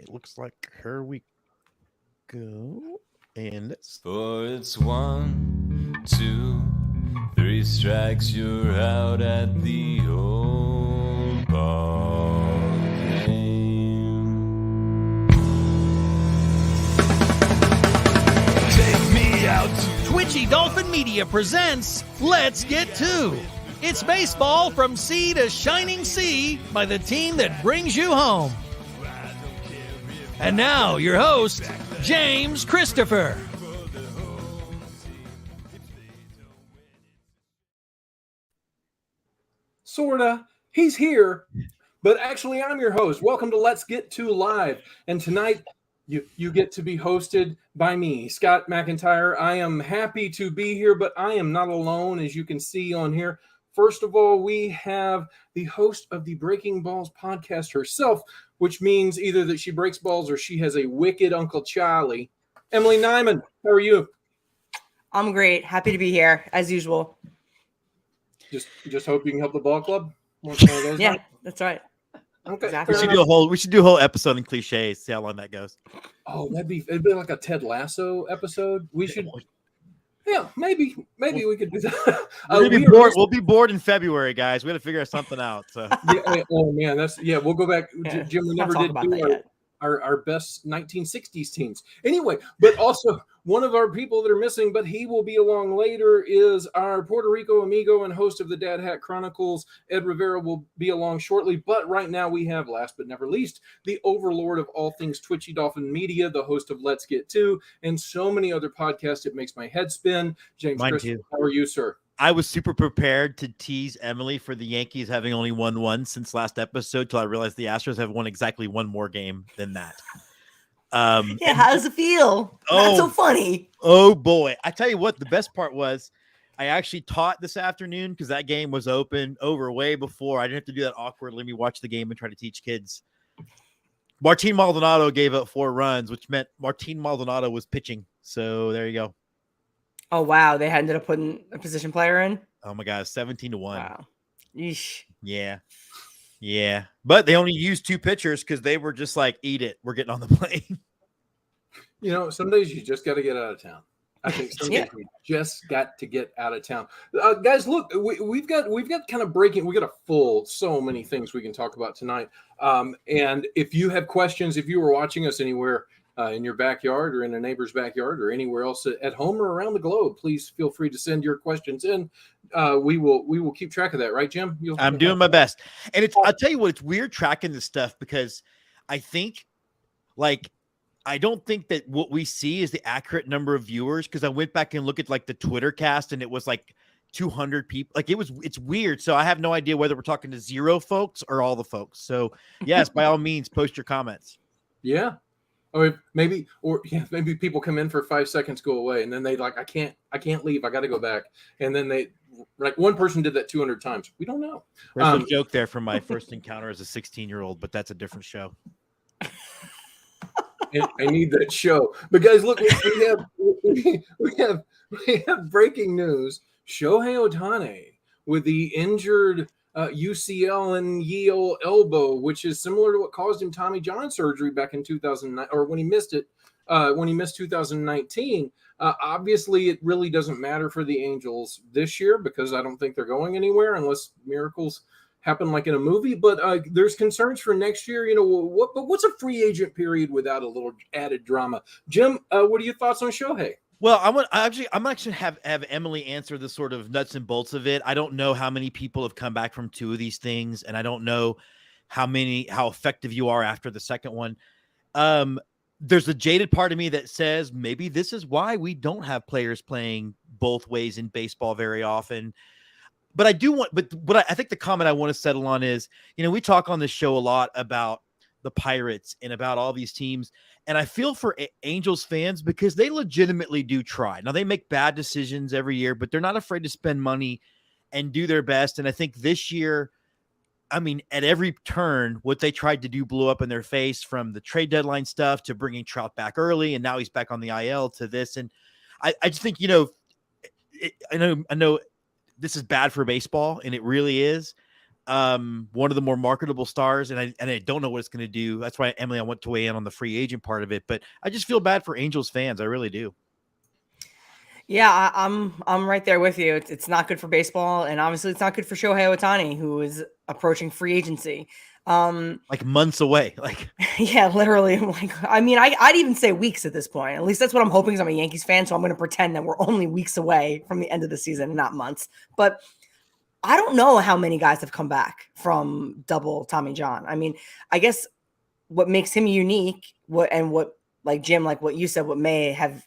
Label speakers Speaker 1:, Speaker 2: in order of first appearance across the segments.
Speaker 1: It looks like here we go. And it's
Speaker 2: it's 1, 2, 3 strikes, you're out at the old ball game.
Speaker 3: Take me out to Twitchy Dolphin Media presents Let's Get To. It's baseball from sea to shining sea by the team that brings you home. And now, your host, James Christopher.
Speaker 4: Sorta. He's here, but actually I'm your host. Welcome to Let's Get To Live. And tonight, you get to be hosted by me, Scott McIntyre. I am happy to be here, but I am not alone, as you can see on here. First of all, we have the host of the Breaking Balls podcast herself, which means either that she breaks balls or she has a wicked Uncle Charlie. Emily Nyman, how are you?
Speaker 5: I'm great. Happy to be here, as usual.
Speaker 4: Just hope you can help the ball club? One of those
Speaker 5: Yeah,
Speaker 4: nights?
Speaker 5: that's right.
Speaker 4: Okay.
Speaker 5: Exactly.
Speaker 1: we should do a whole episode in cliches, see how long that goes.
Speaker 4: Oh, it'd be like a Ted Lasso episode. We should. Yeah, maybe we could do that.
Speaker 1: We'll be bored in February, guys. We got to figure something out. So.
Speaker 4: Oh man, we'll go back.
Speaker 5: Yeah,
Speaker 4: Jim, we never
Speaker 5: talk
Speaker 4: did
Speaker 5: about
Speaker 4: do
Speaker 5: that yet.
Speaker 4: our best 1960s teams. Anyway, but also one of our people that are missing, but he will be along later, is our Puerto Rico amigo and host of the Dad Hat Chronicles. Ed Rivera will be along shortly, but right now we have, last but never least, the overlord of all things Twitchy Dolphin Media, the host of Let's Get To, and so many other podcasts. It makes my head spin. James Christopher, how are you, sir?
Speaker 1: I was super prepared to tease Emily for the Yankees having only won one since last episode till I realized the Astros have won exactly one more game than that.
Speaker 5: Yeah, how does it feel? Not so funny.
Speaker 1: Oh, boy. I tell you what, the best part was I actually taught this afternoon because that game was over way before. I didn't have to do that awkward. Let me watch the game and try to teach kids. Martin Maldonado gave up 4 runs, which meant Martin Maldonado was pitching. So there you go.
Speaker 5: Oh, wow. They ended up putting a position player in?
Speaker 1: Oh, my God. 17-1.
Speaker 5: Wow. Yeesh.
Speaker 1: Yeah. Yeah. But they only used 2 pitchers because they were just like, eat it. We're getting on the plane.
Speaker 4: You know, some days you just got to get out of town. I think some days we just got to get out of town. Guys, look, we've got kind of breaking. We got so many things we can talk about tonight. And if you have questions, if you were watching us anywhere in your backyard or in a neighbor's backyard or anywhere else at home or around the globe, please feel free to send your questions in. We will keep track of that, right, Jim?
Speaker 1: I'm doing my best. And I'll tell you what, it's weird tracking this stuff because I think I don't think that what we see is the accurate number of viewers, because I went back and looked at like the Twitter cast and it was like 200 people. Like it's weird. So I have no idea whether we're talking to 0 folks or all the folks. So yes, by all means, post your comments.
Speaker 4: Yeah. Or maybe people come in for 5 seconds, go away, and then they like, I can't leave. I got to go back. And then they, like, one person did that 200 times. We don't know.
Speaker 1: There's a joke there from my first encounter as a 16-year-old, but that's a different show.
Speaker 4: I need that show. But guys, look, we have breaking news. Shohei Ohtani with the injured UCL and Yale elbow, which is similar to what caused him Tommy John surgery back in 2009, or when he missed 2019. Obviously, it really doesn't matter for the Angels this year because I don't think they're going anywhere unless miracles happen like in a movie. But there's concerns for next year. You know, what's a free agent period without a little added drama? Jim, what are your thoughts on Shohei?
Speaker 1: Well, I'm actually have Emily answer the sort of nuts and bolts of it. I don't know how many people have come back from 2 of these things, and I don't know how effective you are after the second one. There's a jaded part of me that says maybe this is why we don't have players playing both ways in baseball very often. But I think the comment I want to settle on is, you know, we talk on this show a lot about the Pirates and about all these teams. And I feel for Angels fans because they legitimately do try. Now, they make bad decisions every year, but they're not afraid to spend money and do their best. And I think this year, I mean, at every turn, what they tried to do blew up in their face, from the trade deadline stuff to bringing Trout back early. And now he's back on the IL to this. And I just think, you know, I know this is bad for baseball, and it really is. one of the more marketable stars, and I don't know what it's going to do. That's why, Emily, I want to weigh in on the free agent part of it, but I just feel bad for Angels fans. I really do.
Speaker 5: Yeah, I'm right there with you. It's not good for baseball, and obviously it's not good for Shohei Ohtani, who is approaching free agency.
Speaker 1: Like months away. Like,
Speaker 5: yeah, literally. Like, I mean, I'd even say weeks at this point. At least that's what I'm hoping, because I'm a Yankees fan, so I'm going to pretend that we're only weeks away from the end of the season, not months. But I don't know how many guys have come back from double Tommy John. I mean, I guess what makes him unique, what like Jim, like what you said, what may have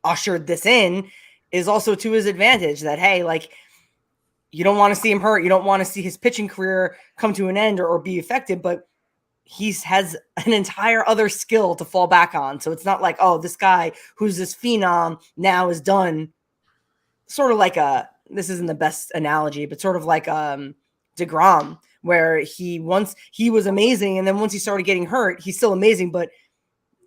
Speaker 5: ushered this in is also to his advantage, that, hey, like, you don't want to see him hurt. You don't want to see his pitching career come to an end or be affected, but has an entire other skill to fall back on. So it's not like, oh, this guy who's this phenom now is done. Sort of like this isn't the best analogy, but sort of like DeGrom, where he was amazing, and then once he started getting hurt, he's still amazing, but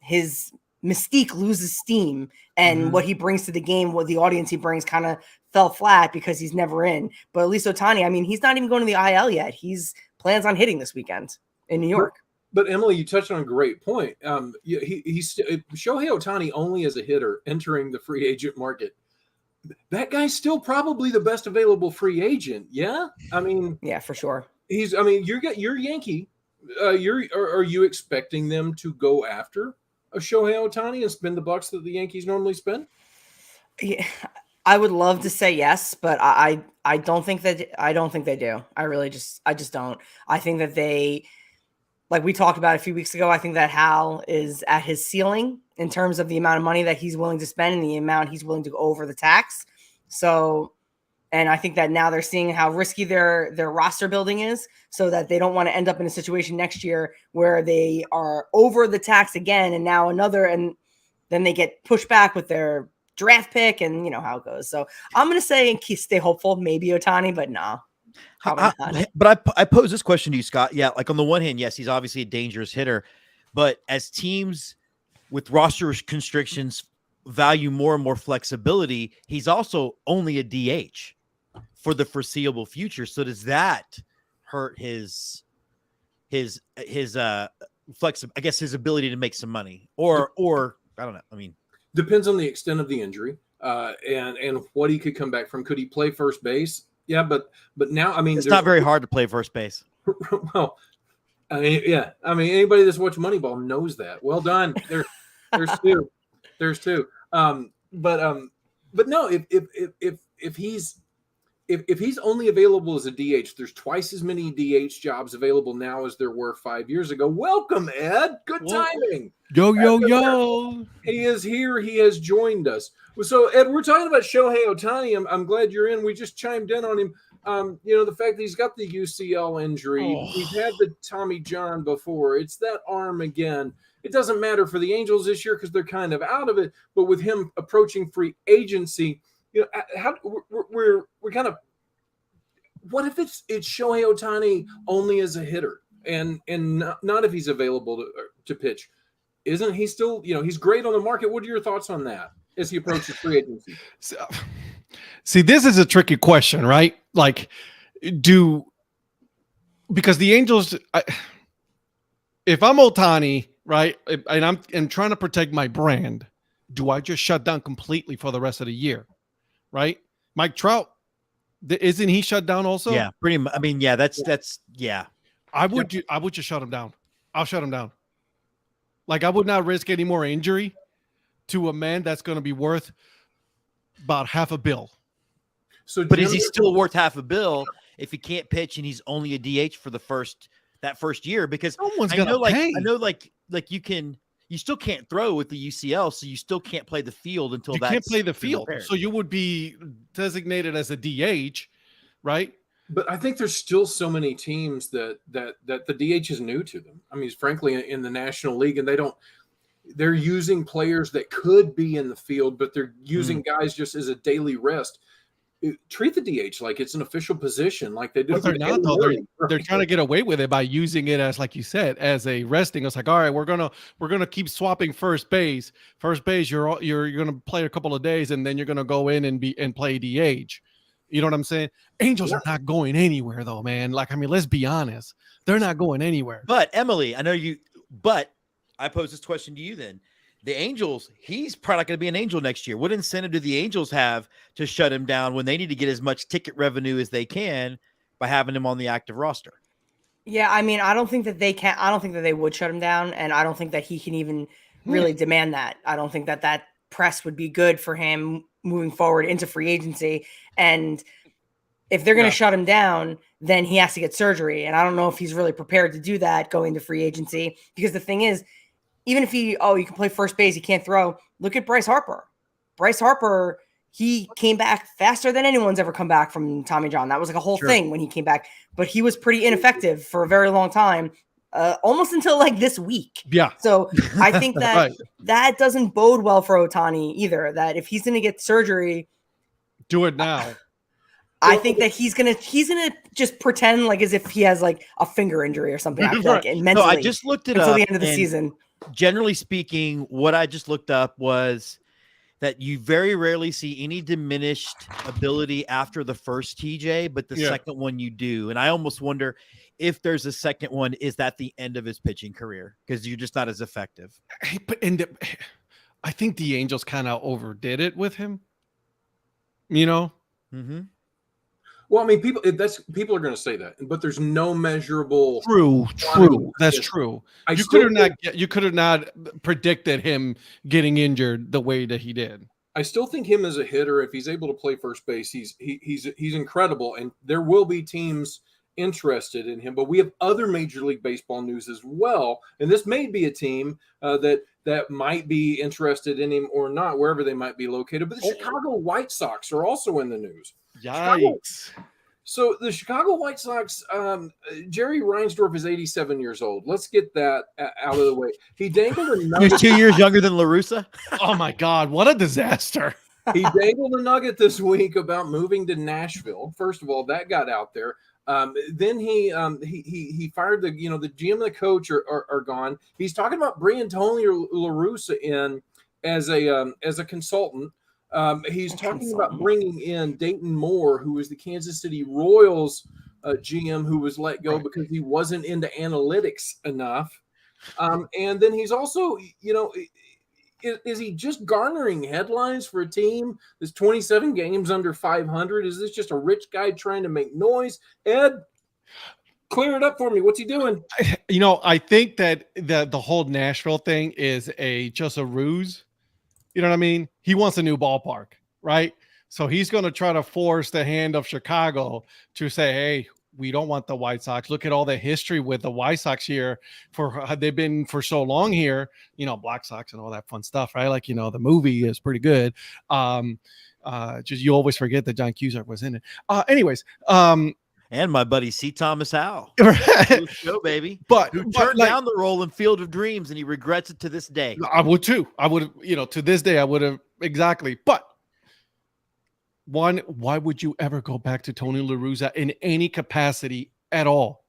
Speaker 5: his mystique loses steam, and what he brings to the game, what the audience he brings, kind of fell flat because he's never in. But at least Ohtani, I mean, he's not even going to the IL yet. He's plans on hitting this weekend in New York.
Speaker 4: But Emily, you touched on a great point. He's Shohei Ohtani only as a hitter entering the free agent market. That guy's still probably the best available free agent. Yeah, I mean,
Speaker 5: yeah, for sure.
Speaker 4: You're Yankee. Are you expecting them to go after a Shohei Ohtani and spend the bucks that the Yankees normally spend?
Speaker 5: Yeah, I would love to say yes, but I don't think they do. I just don't. I think that they, like we talked about a few weeks ago, I think that Hal is at his ceiling in terms of the amount of money that he's willing to spend and the amount he's willing to go over the tax. So, and I think that now they're seeing how risky their roster building is, so that they don't want to end up in a situation next year where they are over the tax again, and now and then they get pushed back with their draft pick, and you know how it goes. So I'm going to say and stay hopeful, maybe Ohtani, but no.
Speaker 1: But I pose this question to you, Scott. Yeah, like on the one hand, yes, he's obviously a dangerous hitter, but as teams with roster constrictions value more and more flexibility, he's also only a DH for the foreseeable future. So does that hurt his flexible, I guess, his ability to make some money, or I don't know. I mean,
Speaker 4: depends on the extent of the injury and what he could come back from. Could he play first base? Yeah, but now, I mean,
Speaker 1: it's not very hard to play first base.
Speaker 4: Well, I mean, yeah, I mean, anybody that's watched Moneyball knows that. Well done. There's two. But no, if he's only available as a DH, there's twice as many DH jobs available now as there were 5 years ago. Welcome, Ed. Good timing.
Speaker 6: Yo.
Speaker 4: He is here. He has joined us. So, Ed, we're talking about Shohei Ohtani. I'm glad you're in. We just chimed in on him. The fact that he's got the UCL injury. We've had the Tommy John before. It's that arm again. It doesn't matter for the Angels this year because they're kind of out of it. But with him approaching free agency, we're kind of, what if it's Shohei Ohtani only as a hitter and not if he's available to pitch? Isn't he still, he's great on the market? What are your thoughts on that as he approaches free agency?
Speaker 6: See, this is a tricky question, right? Like, because the Angels, if I'm Ohtani, right, and I'm trying to protect my brand, do I just shut down completely for the rest of the year, right? Mike Trout, isn't he shut down also?
Speaker 1: Yeah, pretty much. I mean, yeah, that's yeah.
Speaker 6: I would just shut him down. I'll shut him down. Like, I would not risk any more injury to a man that's going to be worth about $500 million.
Speaker 1: So, but is he still worth $500 million if he can't pitch and he's only a DH for that first year? Because
Speaker 6: someone's going to pay.
Speaker 1: I know, like you still can't throw with the UCL, so you still can't play the field until
Speaker 6: you can't play the field. So you would be designated as a DH, right?
Speaker 4: But I think there's still so many teams that the DH is new to them. I mean, frankly, in the National League, and they're using players that could be in the field, but they're using guys just as a daily rest. Treat the DH like it's an official position, like they do.
Speaker 6: But they're not, though. They're trying to get away with it by using it as, like you said, as a resting. It's like, all right, we're gonna keep swapping first base. First base, you're gonna play a couple of days, and then you're gonna go in and play DH. You know what I'm saying? Angels are not going anywhere, though, man. Like, I mean, let's be honest. They're not going anywhere.
Speaker 1: But Emily, I know you. But I pose this question to you then: the Angels, he's probably not going to be an Angel next year. What incentive do the Angels have to shut him down when they need to get as much ticket revenue as they can by having him on the active roster?
Speaker 5: Yeah, I mean, I don't think that they can. I don't think that they would shut him down, and I don't think that he can even really demand that. I don't think that that press would be good for him moving forward into free agency. And if they're going to shut him down, then he has to get surgery. And I don't know if he's really prepared to do that going to free agency, because the thing is, even if you can play first base, he can't throw. Look at Bryce Harper. Bryce Harper, he came back faster than anyone's ever come back from Tommy John. That was like a whole thing when he came back, but he was pretty ineffective for a very long time, almost until like this week.
Speaker 6: Yeah.
Speaker 5: So I think that that doesn't bode well for Ohtani either, that if he's going to get surgery,
Speaker 6: do it now.
Speaker 5: I think that he's gonna just pretend like as if he has like a finger injury or something. I feel like, and mentally,
Speaker 1: No, I just looked it
Speaker 5: until
Speaker 1: up
Speaker 5: the end of the
Speaker 1: and
Speaker 5: season.
Speaker 1: Generally speaking, what I just looked up was that you very rarely see any diminished ability after the first TJ, but the second one you do. And I almost wonder if there's a second one, is that the end of his pitching career? Because you're just not as effective.
Speaker 6: But I think the Angels kind of overdid it with him. You know?
Speaker 1: Mm-hmm.
Speaker 4: Well, I mean, people are going to say that, but there's no measurable.
Speaker 6: True. That's true. You could have not predicted him getting injured the way that he did.
Speaker 4: I still think him as a hitter, if he's able to play first base, he's incredible, and there will be teams interested in him. But we have other Major League Baseball news as well, and this may be a team that might be interested in him or not, wherever they might be located. But the Chicago White Sox are also in the news.
Speaker 6: Yikes.
Speaker 4: So the Chicago White Sox, Jerry Reinsdorf is 87 years old. Let's get that out of the way. He dangled a nugget.
Speaker 1: He's 2 years younger than La Russa.
Speaker 6: Oh my God, what a disaster.
Speaker 4: He dangled a nugget this week about moving to Nashville. First of all, that got out there. Then he fired the GM and the coach are gone. He's talking about bringing Tony La Russa in as a consultant. He's talking about bringing in Dayton Moore, who was the Kansas City Royals GM, who was let go because he wasn't into analytics enough. And then he's also, is he just garnering headlines for a team that's 27 games under 500? Is this just a rich guy trying to make noise? Ed, clear it up for me. What's he doing?
Speaker 6: I think that the whole Nashville thing is just a ruse. You know what I mean? He wants a new ballpark, right? So he's going to try to force the hand of Chicago to say, hey, we don't want the White Sox. Look at all the history with the White Sox here. They've been for so long here, Black Sox and all that fun stuff, right? Like, the movie is pretty good. Just you always forget that John Cusack was in it. Anyways,
Speaker 1: and my buddy C. Thomas Howell. Show, baby. Who turned down the role in Field of Dreams, and he regrets it to this day.
Speaker 6: I would too. I would have, to this day, I would have exactly. But why would you ever go back to Tony La Russa in any capacity at all?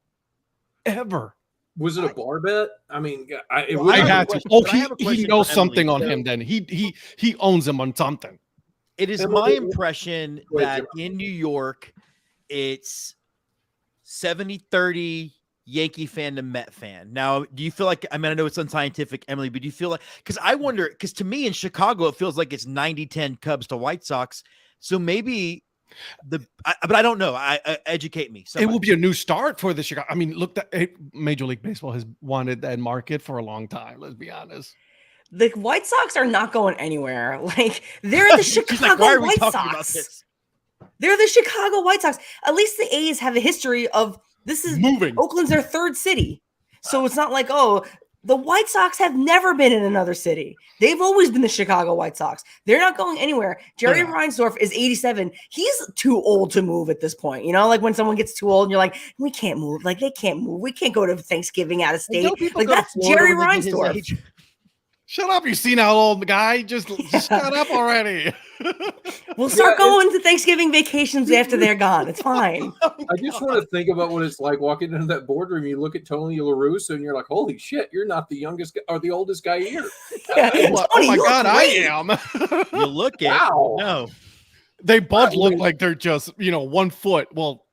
Speaker 6: Ever.
Speaker 4: Was it a bar bet? I mean,
Speaker 6: I had to. Oh, he knows something on him then. He owns him on something.
Speaker 1: It is my impression that in New York, it's 70-30 Yankee fan to Met fan. Now, do you feel like, I know it's unscientific, Emily, but do you feel like, because to me in Chicago, it feels like it's 90-10 Cubs to White Sox. So maybe but I don't know. Educate me.
Speaker 6: It will be a new start for the Chicago. I mean, look, Major League Baseball has wanted that market for a long time. Let's be honest.
Speaker 5: The White Sox are not going anywhere. Like, they're the Chicago White Sox. They're the Chicago White Sox. At least the A's have a history of this is
Speaker 6: moving.
Speaker 5: Oakland's their third city. So it's not like, the White Sox have never been in another city. They've always been the Chicago White Sox. They're not going anywhere. Jerry Reinsdorf is 87. He's too old to move at this point. Like when someone gets too old and you're like, we can't move. Like they can't move. We can't go to Thanksgiving out of state. Like that's Jerry Reinsdorf.
Speaker 6: Shut up, you senile old guy. Just shut up already.
Speaker 5: We'll start going to Thanksgiving vacations after they're gone. It's fine.
Speaker 4: I just want to think about what it's like walking into that boardroom. You look at Tony La Russa and you're like, holy shit, you're not the youngest or the oldest guy here.
Speaker 5: Tony,
Speaker 6: oh my God, great. I am.
Speaker 1: You look at
Speaker 4: wow.
Speaker 1: No.
Speaker 6: They both look like they're just 1 foot. Well,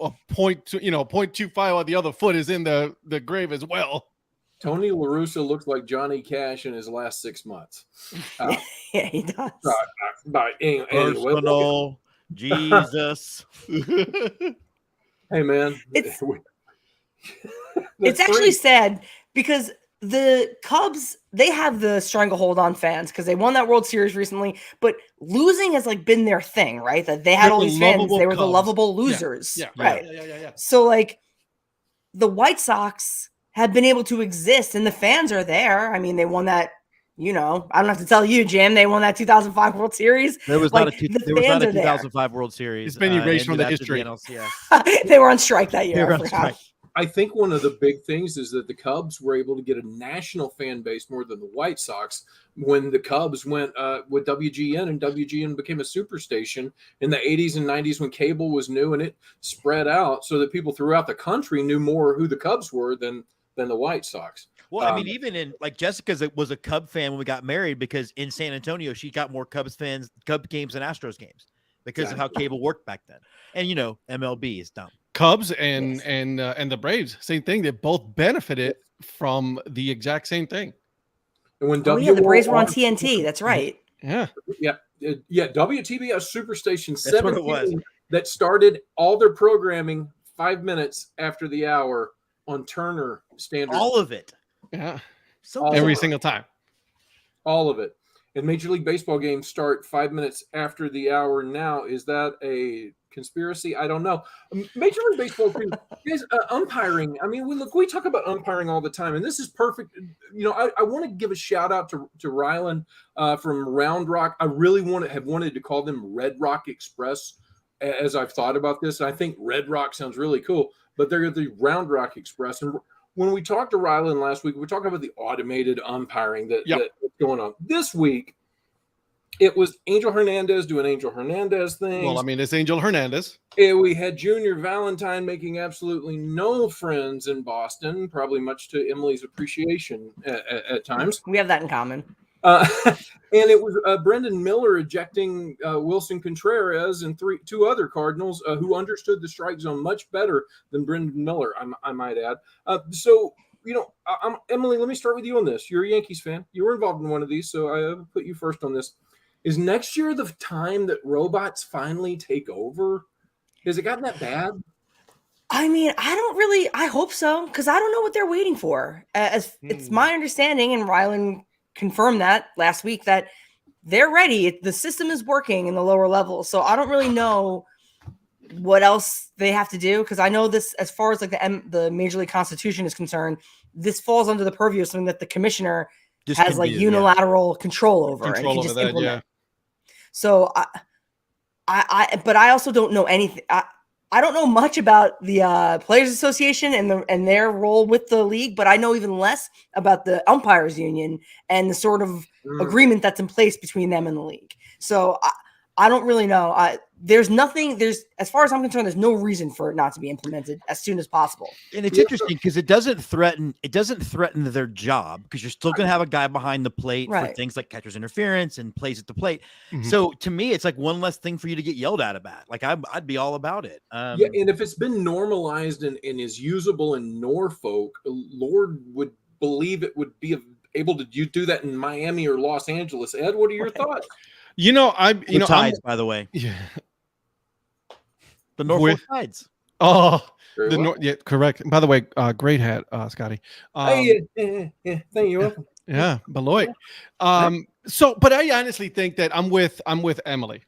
Speaker 6: a point, 0.25 on the other foot is in the grave as well.
Speaker 4: Tony La Russa looks like Johnny Cash in his last 6 months.
Speaker 5: Yeah, he does.
Speaker 4: But anyway,
Speaker 1: Personal Jesus.
Speaker 4: hey man,
Speaker 5: It's actually sad because the Cubs, they have the stranglehold on fans because they won that World Series recently, but losing has like been their thing, right? That they had
Speaker 6: They're
Speaker 5: all
Speaker 6: the
Speaker 5: these fans,
Speaker 6: lovable
Speaker 5: they were the
Speaker 6: Cubs.
Speaker 5: lovable losers,
Speaker 6: Yeah.
Speaker 5: right?
Speaker 6: Yeah.
Speaker 5: So like the White Sox have been able to exist and the fans are there. I mean, they won that, I don't have to tell you, Jim, they won that 2005 World Series.
Speaker 1: There was
Speaker 5: Like,
Speaker 1: not a
Speaker 5: the
Speaker 1: there was not
Speaker 5: fans
Speaker 1: a
Speaker 5: are there.
Speaker 1: 2005 World Series.
Speaker 6: It's been erased from the
Speaker 1: ended after
Speaker 6: history.
Speaker 1: NLCS.
Speaker 5: They were on strike that
Speaker 1: They
Speaker 5: year.
Speaker 1: were
Speaker 5: I
Speaker 1: on
Speaker 5: forgot.
Speaker 1: strike.
Speaker 4: I think one of the big things is that the Cubs were able to get a national fan base more than the White Sox when the Cubs went with WGN, and WGN became a superstation in the 80s and 90s when cable was new, and it spread out so that people throughout the country knew more who the Cubs were than the White Sox.
Speaker 1: Well, I mean, even in like Jessica was a Cub fan when we got married because in San Antonio she got more Cub games than Astros games because of how cable worked back then. And MLB is dumb.
Speaker 6: Cubs and the Braves, same thing. They both benefited from the exact same thing.
Speaker 4: And when
Speaker 5: The Braves were on TNT. That's right.
Speaker 6: Yeah.
Speaker 4: WTBS Superstation
Speaker 1: That's what it
Speaker 4: 17 that started all their programming 5 minutes after the hour on Turner Standard.
Speaker 1: All of it.
Speaker 6: Yeah.
Speaker 1: So
Speaker 6: Every
Speaker 1: bizarre.
Speaker 6: single time.
Speaker 4: All of it. And Major League Baseball games start 5 minutes after the hour now. Is that a conspiracy? I don't know. Major League Baseball is umpiring. I mean, we talk about umpiring all the time, and this is perfect. I want to give a shout out to Rylan from Round Rock. I really have wanted to call them Red Rock Express as I've thought about this. I think Red Rock sounds really cool, but they're the Round Rock Express. And when we talked to Rylan last week, we talked about the automated umpiring that's going on. This week, it was Angel Hernandez doing Angel Hernandez things.
Speaker 6: Well, I mean, it's Angel Hernandez.
Speaker 4: And we had Junior Valentine making absolutely no friends in Boston, probably much to Emily's appreciation at times.
Speaker 5: We have that in common.
Speaker 4: And it was Brendan Miller ejecting Wilson Contreras and two other Cardinals who understood the strike zone much better than Brendan Miller, I might add. Emily, let me start with you on this. You're a Yankees fan. You were involved in one of these, so I put you first on this. Is next year the time that robots finally take over? Has it gotten that bad?
Speaker 5: I mean, I hope so, because I don't know what they're waiting for. It's my understanding, and Rylan confirmed that last week, that they're ready. The system is working in the lower levels. So I don't really know what else they have to do, because I know this, as far as like the Major League Constitution is concerned, this falls under the purview of something that the commissioner has like unilateral control over. And can just implement. So but I also don't know anything. I don't know much about the Players Association and their role with the league, but I know even less about the umpires union and the sort of agreement that's in place between them and the league. So I don't really know. As far as I'm concerned, there's no reason for it not to be implemented as soon as possible.
Speaker 1: And it's interesting because it doesn't threaten their job, because you're still going to have a guy behind the plate for things like catcher's interference and plays at the plate. Mm-hmm. So to me, it's like one less thing for you to get yelled at about. Like I'd be all about it.
Speaker 4: And if it's been normalized and is usable in Norfolk, Lord would believe it would be able to do that in Miami or Los Angeles. Ed, what are your thoughts?
Speaker 1: Tides, by the way.
Speaker 6: Yeah.
Speaker 1: The Norfolk Tides.
Speaker 6: Oh, correct. By the way, great hat, Scotty.
Speaker 4: Thank you.
Speaker 6: Yeah, Beloit. But I honestly think that I'm with Emily.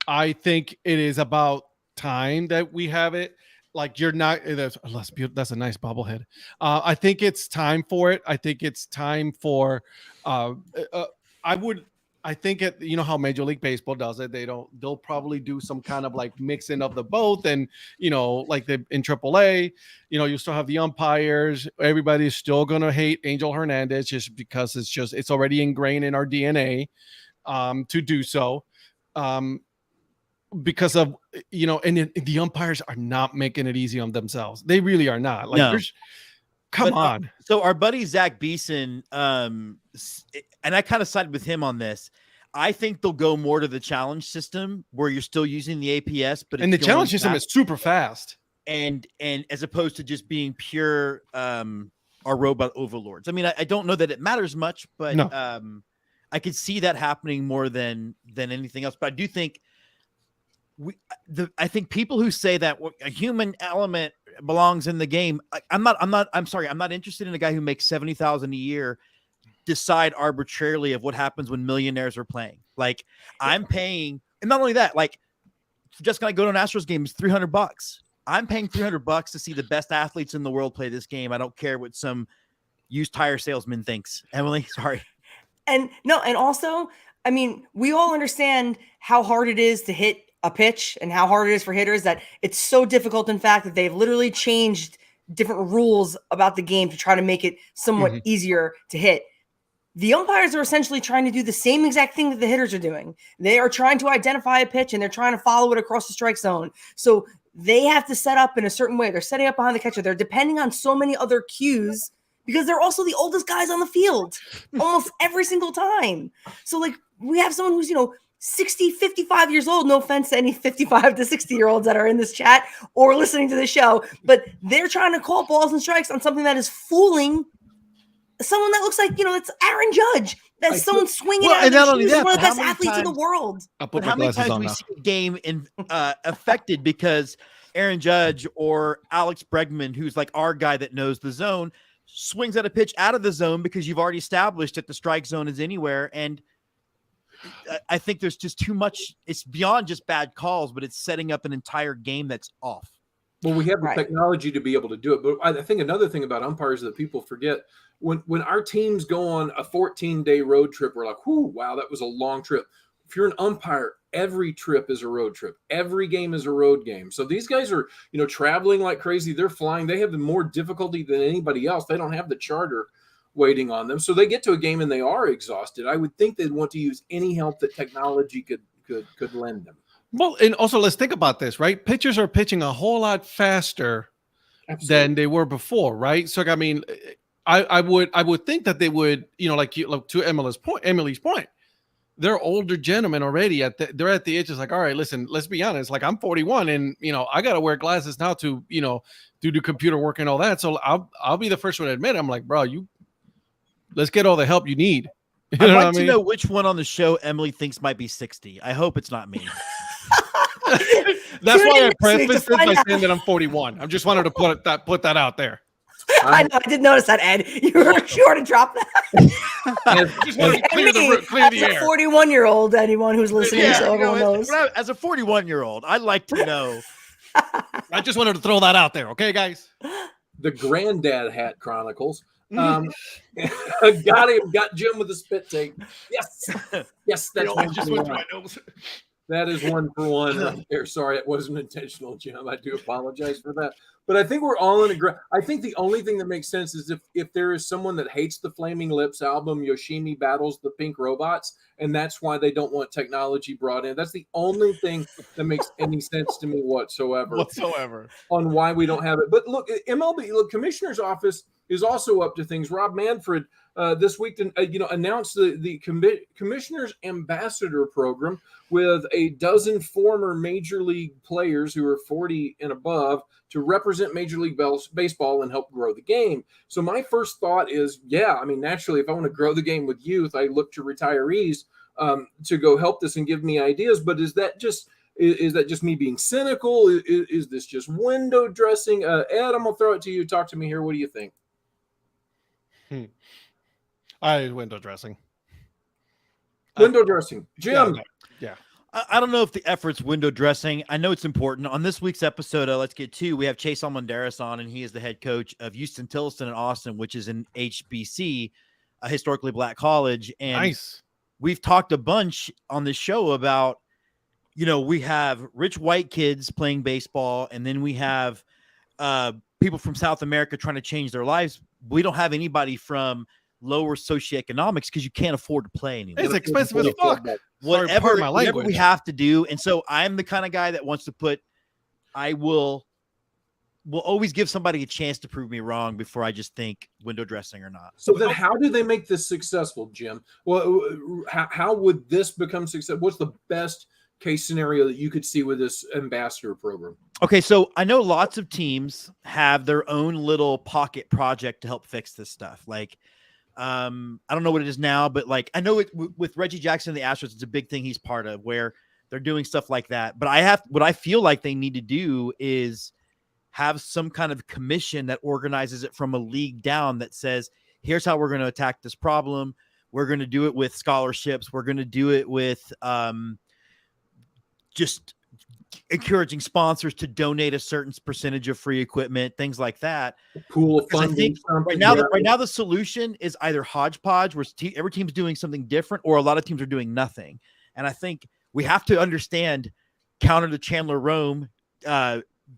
Speaker 6: I think it is about time that we have it. Like you're not. That's a nice bobblehead. I think it's time for it. I think it's time for. I think how Major League Baseball does it. They'll probably do some kind of like mixing of the both, and like in AAA, you still have the umpires. Everybody's still gonna hate Angel Hernandez just because it's already ingrained in our DNA to do so. Because of and the umpires are not making it easy on themselves. They really are not. Like, no. Come on.
Speaker 1: So our buddy Zach Beeson, and I kind of sided with him on this. I think they'll go more to the challenge system where you're still using the APS, but
Speaker 6: And the
Speaker 1: it's going
Speaker 6: challenge system
Speaker 1: fast.
Speaker 6: is super fast.
Speaker 1: and as opposed to just being pure our robot overlords. I mean, I don't know that it matters much, but
Speaker 6: No.
Speaker 1: I could see that happening more than anything else. But I do think I think people who say that a human element belongs in the game, I'm not interested in a guy who makes $70,000 a year decide arbitrarily of what happens when millionaires are playing. Like, I'm paying, and not only that, like, just gonna go to an Astros game is $300. I'm paying $300 to see the best athletes in the world play this game. I don't care what some used tire salesman thinks. Emily, sorry.
Speaker 5: And no, and also, I mean, we all understand how hard it is to hit a pitch and how hard it is for hitters, that it's so difficult, in fact, that they've literally changed different rules about the game to try to make it somewhat easier to hit. The umpires are essentially trying to do the same exact thing that the hitters are doing. They are trying to identify a pitch and they're trying to follow it across the strike zone. So they have to set up in a certain way. They're setting up behind the catcher. They're depending on so many other cues because they're also the oldest guys on the field almost every single time. So, like, we have someone who's, 60, 55 years old. No offense to any 55 to 60-year-olds that are in this chat or listening to the show, but they're trying to call balls and strikes on something that is fooling someone that looks like, it's Aaron Judge. That's someone swinging out of their shoes, one of the best athletes in the world.
Speaker 1: But how many times we see a game affected because Aaron Judge or Alex Bregman, who's like our guy that knows the zone, swings at a pitch out of the zone because you've already established that the strike zone is anywhere. And I think there's just too much. It's beyond just bad calls, but it's setting up an entire game that's off.
Speaker 4: Well, we have the technology to be able to do it. But I think another thing about umpires that people forget, when our teams go on a 14-day road trip, we're like, whoo, wow, that was a long trip. If you're an umpire, every trip is a road trip. Every game is a road game. So these guys are, traveling like crazy. They're flying. They have the more difficulty than anybody else. They don't have the charter waiting on them. So they get to a game and they are exhausted. I would think they'd want to use any help that technology could lend them.
Speaker 6: Well, and also let's think about this, right? Pitchers are pitching a whole lot faster than they were before, right? So, I mean, I would think that they would, to Emily's point, they're older gentlemen already they're at the age. It's like, all right, listen, let's be honest. Like, I'm 41 and, I got to wear glasses now to, do the computer work and all that. So I'll be the first one to admit, I'm like, bro, let's get all the help you need.
Speaker 1: I'd like to know which one on the show Emily thinks might be 60. I hope it's not me.
Speaker 6: That's why I prefaced it by saying that I'm 41. I just wanted to put that out there.
Speaker 5: I know. I did notice that, Ed. You were sure to drop that.
Speaker 6: Just wanted to clear the air.
Speaker 5: 41-year-old, anyone who's listening, so everyone knows.
Speaker 1: As a 41-year-old, I'd like to know.
Speaker 6: I just wanted to throw that out there. Okay, guys?
Speaker 4: The Granddad Hat Chronicles. Got him. Got Jim with the spit take. Yes. Yes, that's one
Speaker 6: just went through my nose.
Speaker 4: That is 1 for 1 right there. Sorry, it wasn't intentional, Jim. I do apologize for that. But I think we're all in agreement. I think the only thing that makes sense is if there is someone that hates the Flaming Lips album, Yoshimi battles the Pink Robots, and that's why they don't want technology brought in. That's the only thing that makes any sense to me whatsoever on why we don't have it. But look, MLB, Commissioner's Office is also up to things. Rob Manfred this week, announced the Commissioner's Ambassador Program with a dozen former Major League players who are 40 and above to represent Major League Baseball and help grow the game. So my first thought is, naturally, if I want to grow the game with youth, I look to retirees to go help this and give me ideas. But is that just me being cynical? Is this just window dressing? Ed, I'm going to throw it to you. Talk to me here. What do you think?
Speaker 6: Window dressing.
Speaker 4: Window dressing. Jim.
Speaker 6: Yeah.
Speaker 1: I don't know if the effort's window dressing. I know it's important. On this week's episode of Let's Get To, we have Chase Almondaris on, and he is the head coach of Houston Tilliston in Austin, which is an HBC, a historically black college. And
Speaker 6: nice.
Speaker 1: We've talked a bunch on this show about, we have rich white kids playing baseball, and then we have people from South America trying to change their lives. We don't have anybody from lower socioeconomics because you can't afford to play anymore.
Speaker 6: It's expensive as fuck.
Speaker 1: Whatever we have to do. And so I'm the kind of guy that wants to I will will always give somebody a chance to prove me wrong before I just think window dressing or not.
Speaker 4: So then, how do they make this successful, Jim? Well, how would this become successful? What's the best case scenario that you could see with this ambassador program?
Speaker 1: Okay, so I know lots of teams have their own little pocket project to help fix this stuff. Like, I don't know what it is now, but like I know it with Reggie Jackson and the Astros, it's a big thing he's part of where they're doing stuff like that. But what I feel like they need to do is have some kind of commission that organizes it from a league down that says, here's how we're going to attack this problem. We're going to do it with scholarships. We're going to do it with just encouraging sponsors to donate a certain percentage of free equipment, things like that.
Speaker 4: Pool of
Speaker 1: Because I
Speaker 4: funding.
Speaker 1: think right now the solution is either hodgepodge, where every team's doing something different, or a lot of teams are doing nothing. And I think we have to understand, counter to Chandler Rome,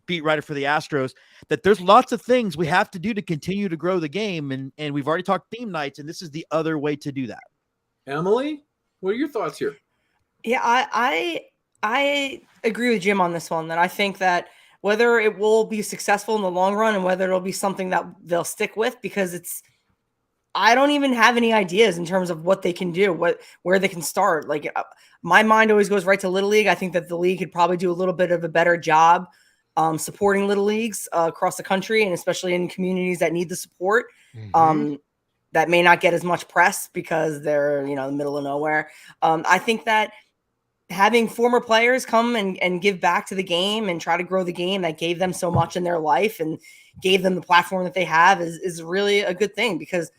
Speaker 1: beat writer for the Astros, that there's lots of things we have to do to continue to grow the game. And we've already talked theme nights, and this is the other way to do that.
Speaker 4: Emily, what are your thoughts here?
Speaker 5: Yeah, I agree with Jim on this one, that I think that whether it will be successful in the long run and whether it'll be something that they'll stick with, because I don't even have any ideas in terms of what they can do, where they can start. Like, my mind always goes right to Little League. I think that the league could probably do a little bit of a better job supporting Little Leagues across the country, and especially in communities that need the support. That may not get as much press because they're, in the middle of nowhere. I think that having former players come and give back to the game and try to grow the game that gave them so much in their life and gave them the platform that they have is really a good thing, because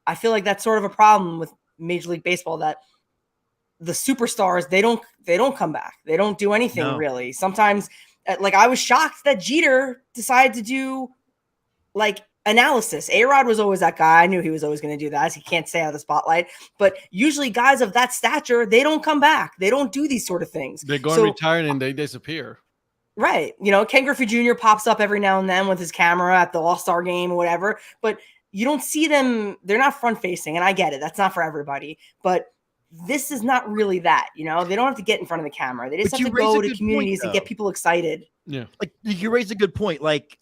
Speaker 5: I feel like that's sort of a problem with Major League Baseball, that the superstars, they don't come back. They don't do anything really. Sometimes, like, I was shocked that Jeter decided to do like analysis. A-Rod was always that guy. I knew he was always going to do that. He can't stay out of the spotlight. But usually guys of that stature, they don't come back. They don't do these sort of things.
Speaker 6: They go and retire and they disappear.
Speaker 5: Right. Ken Griffey Jr. pops up every now and then with his camera at the All-Star game or whatever. But you don't see them. They're not front-facing. And I get it. That's not for everybody. But this is not really that. They don't have to get in front of the camera. They just have to go to communities and get people excited.
Speaker 1: Yeah. Like, you raised a good point. Like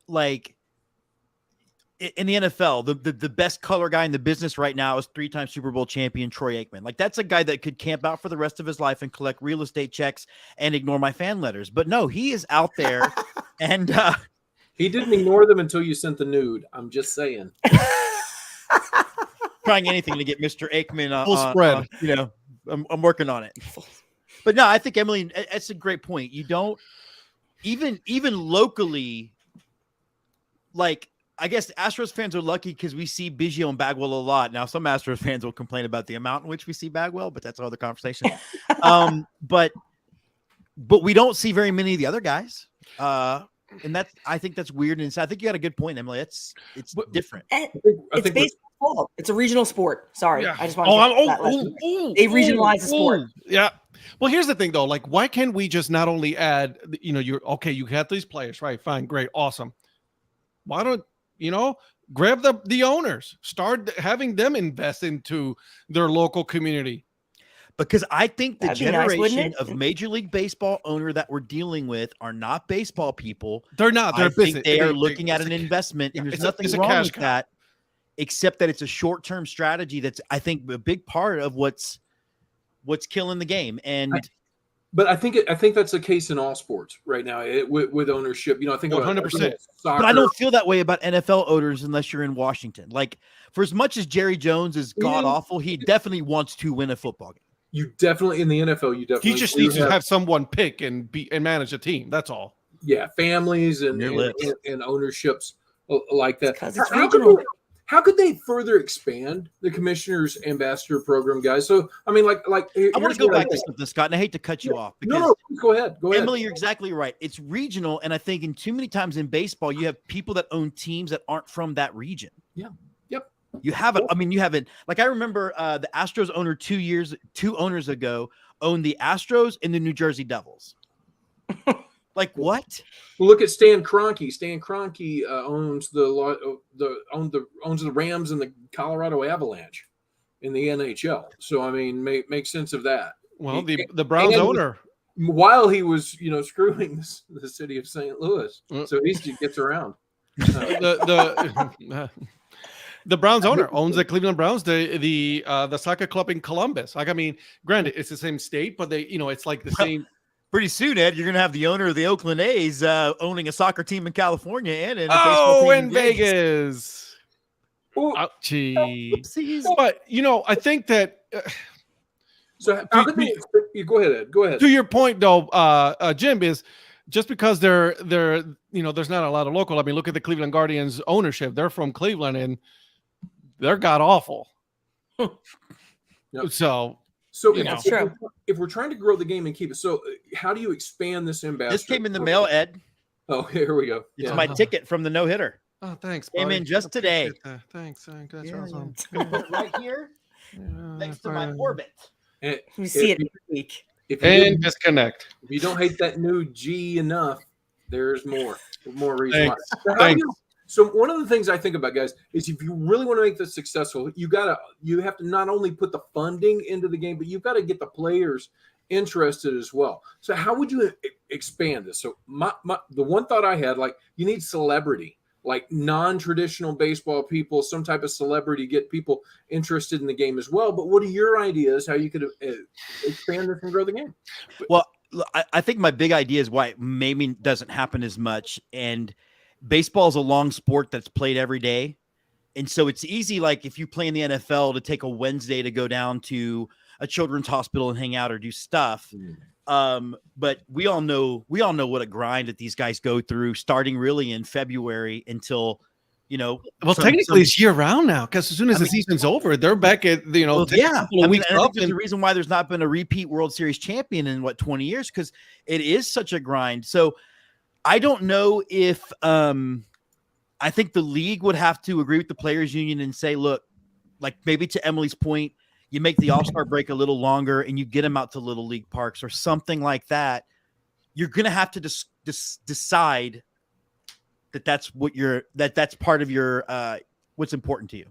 Speaker 1: in the NFL, the best color guy in the business right now is 3-time Super Bowl champion Troy Aikman. Like, that's a guy that could camp out for the rest of his life and collect real estate checks and ignore my fan letters. But no, he is out there, and
Speaker 4: he didn't ignore them until you sent the nude. I'm just saying.
Speaker 1: Trying anything to get Mr. Aikman
Speaker 6: full spread.
Speaker 1: I'm working on it. But no, I think, Emily, that's a great point. You don't even locally, like, I guess Astros fans are lucky because we see Biggio and Bagwell a lot. Now, some Astros fans will complain about the amount in which we see Bagwell, but that's another conversation. But we don't see very many of the other guys. And I think that's weird. And I think you got a good point, Emily. It's different.
Speaker 5: It's baseball. It's a regional sport. Sorry. Yeah. I just want to they regionalize the sport.
Speaker 6: Yeah. Well, here's the thing though. Like, why can't we just not only add, you have these players, right? Fine, great, awesome. Why don't, grab the owners, start having them invest into their local community?
Speaker 1: Because I think the generation of Major League Baseball owner that we're dealing with are not baseball people.
Speaker 6: They're not. They're business.
Speaker 1: They are looking at an investment, and there's nothing wrong with that, except that it's a short-term strategy that's, I think, a big part of what's killing the game.
Speaker 4: But I think that's the case in all sports right now with ownership. I think
Speaker 6: 100%.
Speaker 1: But I don't feel that way about NFL owners unless you're in Washington. Like, for as much as Jerry Jones is god awful, he definitely wants to win a football game.
Speaker 4: You definitely, in the NFL,
Speaker 6: he just needs to have someone pick and manage a team. That's all.
Speaker 4: Yeah, families and ownerships like that.
Speaker 5: Because it's regional.
Speaker 4: How could they further expand the commissioner's ambassador program, guys? So, I mean, like I
Speaker 1: want to go back to something, Scott, and I hate to cut you off.
Speaker 4: No, go ahead.
Speaker 1: Emily, you're exactly right. It's regional, and I think too many times in baseball, you have people that own teams that aren't from that region.
Speaker 4: Yeah. Yep.
Speaker 1: You haven't. I mean, you haven't. Like, I remember the Astros owner 2 owners ago owned the Astros and the New Jersey Devils. Like, what?
Speaker 4: Well, look at Stan Kroenke. Stan Kroenke owns the Rams and the Colorado Avalanche in the NHL. So, I mean, make sense of that.
Speaker 6: Well, the Browns owner,
Speaker 4: while he was, screwing the city of St. Louis, so he gets around.
Speaker 6: The Browns owner owns the Cleveland Browns, the soccer club in Columbus. Like, I mean, granted, it's the same state, but they, it's like the same.
Speaker 1: Pretty soon, Ed, you're going to have the owner of the Oakland A's owning a soccer team in California and in a baseball team
Speaker 6: in Vegas.
Speaker 4: Ooh.
Speaker 6: Ouchie. But I think that.
Speaker 4: So how could you go ahead, Ed? Go ahead.
Speaker 6: To your point, though, Jim, is just because they're there's not a lot of local. I mean, look at the Cleveland Guardians ownership. They're from Cleveland and they're god awful.
Speaker 4: Yep.
Speaker 6: So
Speaker 4: if we're trying to grow the game and keep it, so how do you expand this ambassador?
Speaker 1: This came in the mail, Ed.
Speaker 4: Oh, here we go.
Speaker 1: It's my ticket from the no hitter.
Speaker 6: Oh, thanks.
Speaker 1: Came in just today.
Speaker 6: Thanks. That's awesome.
Speaker 1: Right here, next to my Orbit.
Speaker 4: And
Speaker 5: We see it every week.
Speaker 6: And disconnect.
Speaker 4: If you don't hate that new G enough, there's more reason
Speaker 6: Thanks.
Speaker 4: why.
Speaker 6: Thanks.
Speaker 4: So one of the things I think about, guys, is if you really want to make this successful, you have to not only put the funding into the game, but you've got to get the players interested as well. So how would you expand this? So the one thought I had, like, you need celebrity, like non-traditional baseball people, some type of celebrity, get people interested in the game as well. But what are your ideas how you could expand this and grow the game?
Speaker 1: Well, I think my big idea is why it maybe doesn't happen as much. And baseball is a long sport that's played every day. And so it's easy, like if you play in the NFL, to take a Wednesday to go down to a children's hospital and hang out or do stuff. But we all know what a grind that these guys go through, starting really in February until,
Speaker 6: well, technically it's year round now, because as soon as the season's over, they're back at,
Speaker 1: yeah.
Speaker 6: I think
Speaker 1: there's a reason why there's not been a repeat World Series champion in 20 years, because it is such a grind. So I don't know if I think the league would have to agree with the players union and say, look, like maybe to Emily's point, you make the All-Star break a little longer and you get them out to little league parks or something like that. You're going to have to decide that's what that's part of your what's important to you.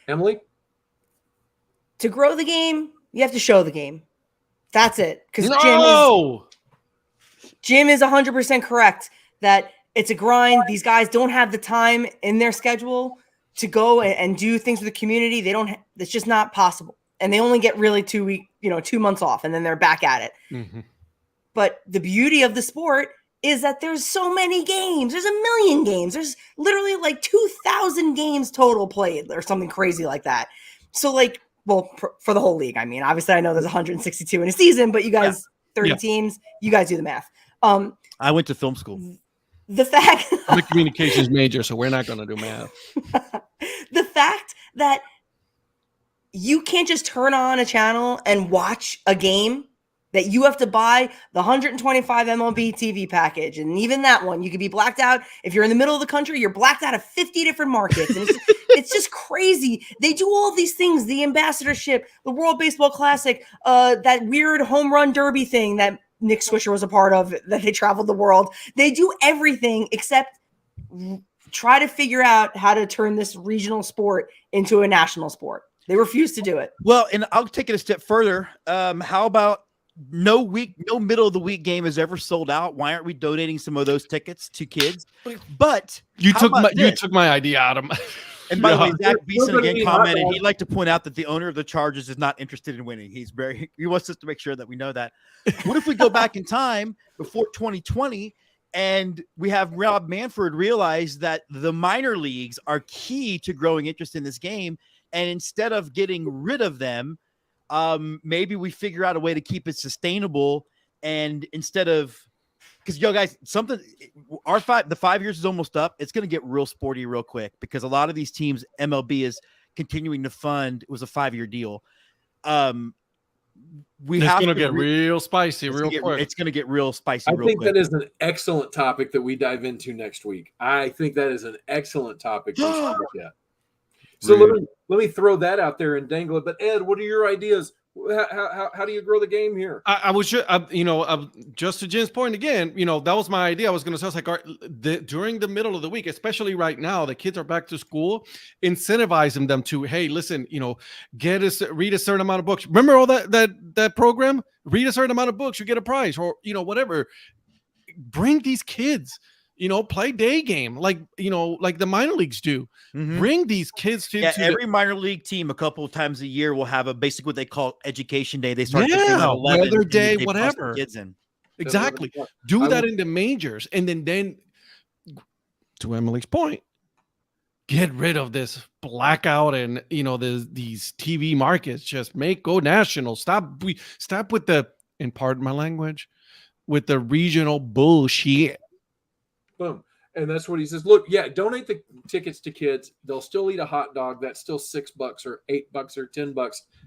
Speaker 4: Emily?
Speaker 5: To grow the game, you have to show the game. That's it. Because Jim is 100% correct that it's a grind. These guys don't have the time in their schedule to go and do things with the community. It's just not possible. And they only get really 2 months off, and then they're back at it.
Speaker 6: Mm-hmm.
Speaker 5: But the beauty of the sport is that there's so many games. There's 1 million games. There's literally like 2,000 games total played or something crazy like that. So for the whole league, I mean, obviously I know there's 162 in a season, but you guys, 30 teams, you guys do the math.
Speaker 1: I went to film school.
Speaker 5: The fact
Speaker 6: I'm a communications major, so we're not going to do math.
Speaker 5: The fact that you can't just turn on a channel and watch a game, that you have to buy the 125 MLB TV package. And even that one, you could be blacked out. If you're in the middle of the country, you're blacked out of 50 different markets. And it's just crazy. They do all these things, the ambassadorship, the World Baseball Classic, that weird home run derby thing that Nick Swisher was a part of, that they traveled the world. They do everything except try to figure out how to turn this regional sport into a national sport. They refuse to do it.
Speaker 1: Well, and I'll take it a step further. How about no middle of the week game is ever sold out? Why aren't we donating some of those tickets to kids? But
Speaker 6: you took my idea out of my.
Speaker 1: And by the way, Zach Beeson again commented, he'd like to point out that the owner of the Chargers is not interested in winning. He wants us to make sure that we know that. What if we go back in time before 2020 and we have Rob Manfred realize that the minor leagues are key to growing interest in this game, and instead of getting rid of them, maybe we figure out a way to keep it sustainable, and instead of, because guys, the 5 years is almost up. It's going to get real sporty real quick, because a lot of these teams MLB is continuing to fund. It was a 5-year deal. It's
Speaker 6: going to get real spicy real quick.
Speaker 1: It's going to get real spicy.
Speaker 4: I think that is an excellent topic that we dive into next week. I think that is an excellent topic we should look at. So let me throw that out there and dangle it. But Ed, what are your ideas? How do you grow the game here?
Speaker 6: I was just to Jim's point again, that was my idea. I was going to say, during the middle of the week, especially right now, the kids are back to school, incentivizing them to, hey, listen, read a certain amount of books. Remember all that program? Read a certain amount of books, you get a prize, or whatever. Bring these kids play day game like the minor leagues do.
Speaker 1: Mhm.
Speaker 6: Bring these kids to,
Speaker 1: Yeah,
Speaker 6: to
Speaker 1: every minor league team a couple of times a year will have a basically what they call education day. They start
Speaker 6: Yeah,
Speaker 1: taking at 11
Speaker 6: weather
Speaker 1: and
Speaker 6: day,
Speaker 1: they bust the
Speaker 6: whatever.
Speaker 1: kids in.
Speaker 6: exactly
Speaker 4: I
Speaker 6: do that
Speaker 4: would-
Speaker 6: in the majors, and then to Emily's point, get rid of this blackout and these TV markets. Just go national. Stop with the, and pardon my language, with the regional bullshit.
Speaker 4: Boom. And that's what he says. Look, yeah, donate the tickets to kids. They'll still eat a hot dog. That's still $6 or $8 or $10.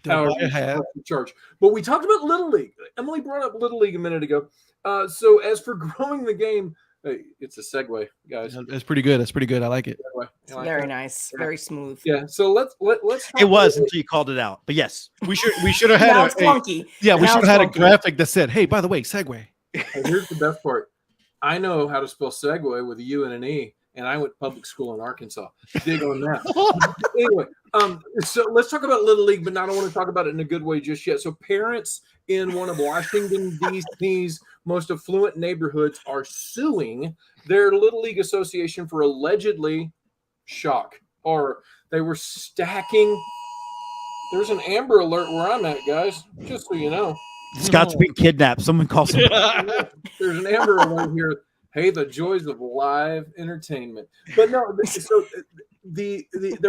Speaker 6: They'll
Speaker 4: However
Speaker 6: buy a hat.
Speaker 4: you charge. But we talked about Little League. Emily brought up Little League a minute ago. So as for growing the game, hey, it's a segue, guys.
Speaker 6: That's pretty good. I like it.
Speaker 4: Segue. You like
Speaker 5: Very
Speaker 4: that?
Speaker 5: nice, very smooth.
Speaker 4: Yeah. So let's talk
Speaker 1: It was
Speaker 4: Little
Speaker 1: until you called it out. But yes,
Speaker 6: We should have
Speaker 5: Now
Speaker 6: had
Speaker 5: it's clunky.
Speaker 6: we
Speaker 5: Now
Speaker 6: should have
Speaker 5: it's
Speaker 6: had a
Speaker 5: clunky.
Speaker 6: graphic that said, "Hey, by the way, segue."
Speaker 4: League. And here's the best part. I know how to spell segue with a U and an E, and I went to public school in Arkansas. Dig on that. Anyway, so let's talk about Little League, but I don't want to talk about it in a good way just yet. So parents in one of Washington, D.C.'s most affluent neighborhoods are suing their Little League association for allegedly they were stacking. There's an Amber Alert where I'm at, guys, just so you know.
Speaker 1: Scott's being kidnapped. Someone calls him.
Speaker 4: There's an Amber Alert here. Hey, the joys of live entertainment. But no, so there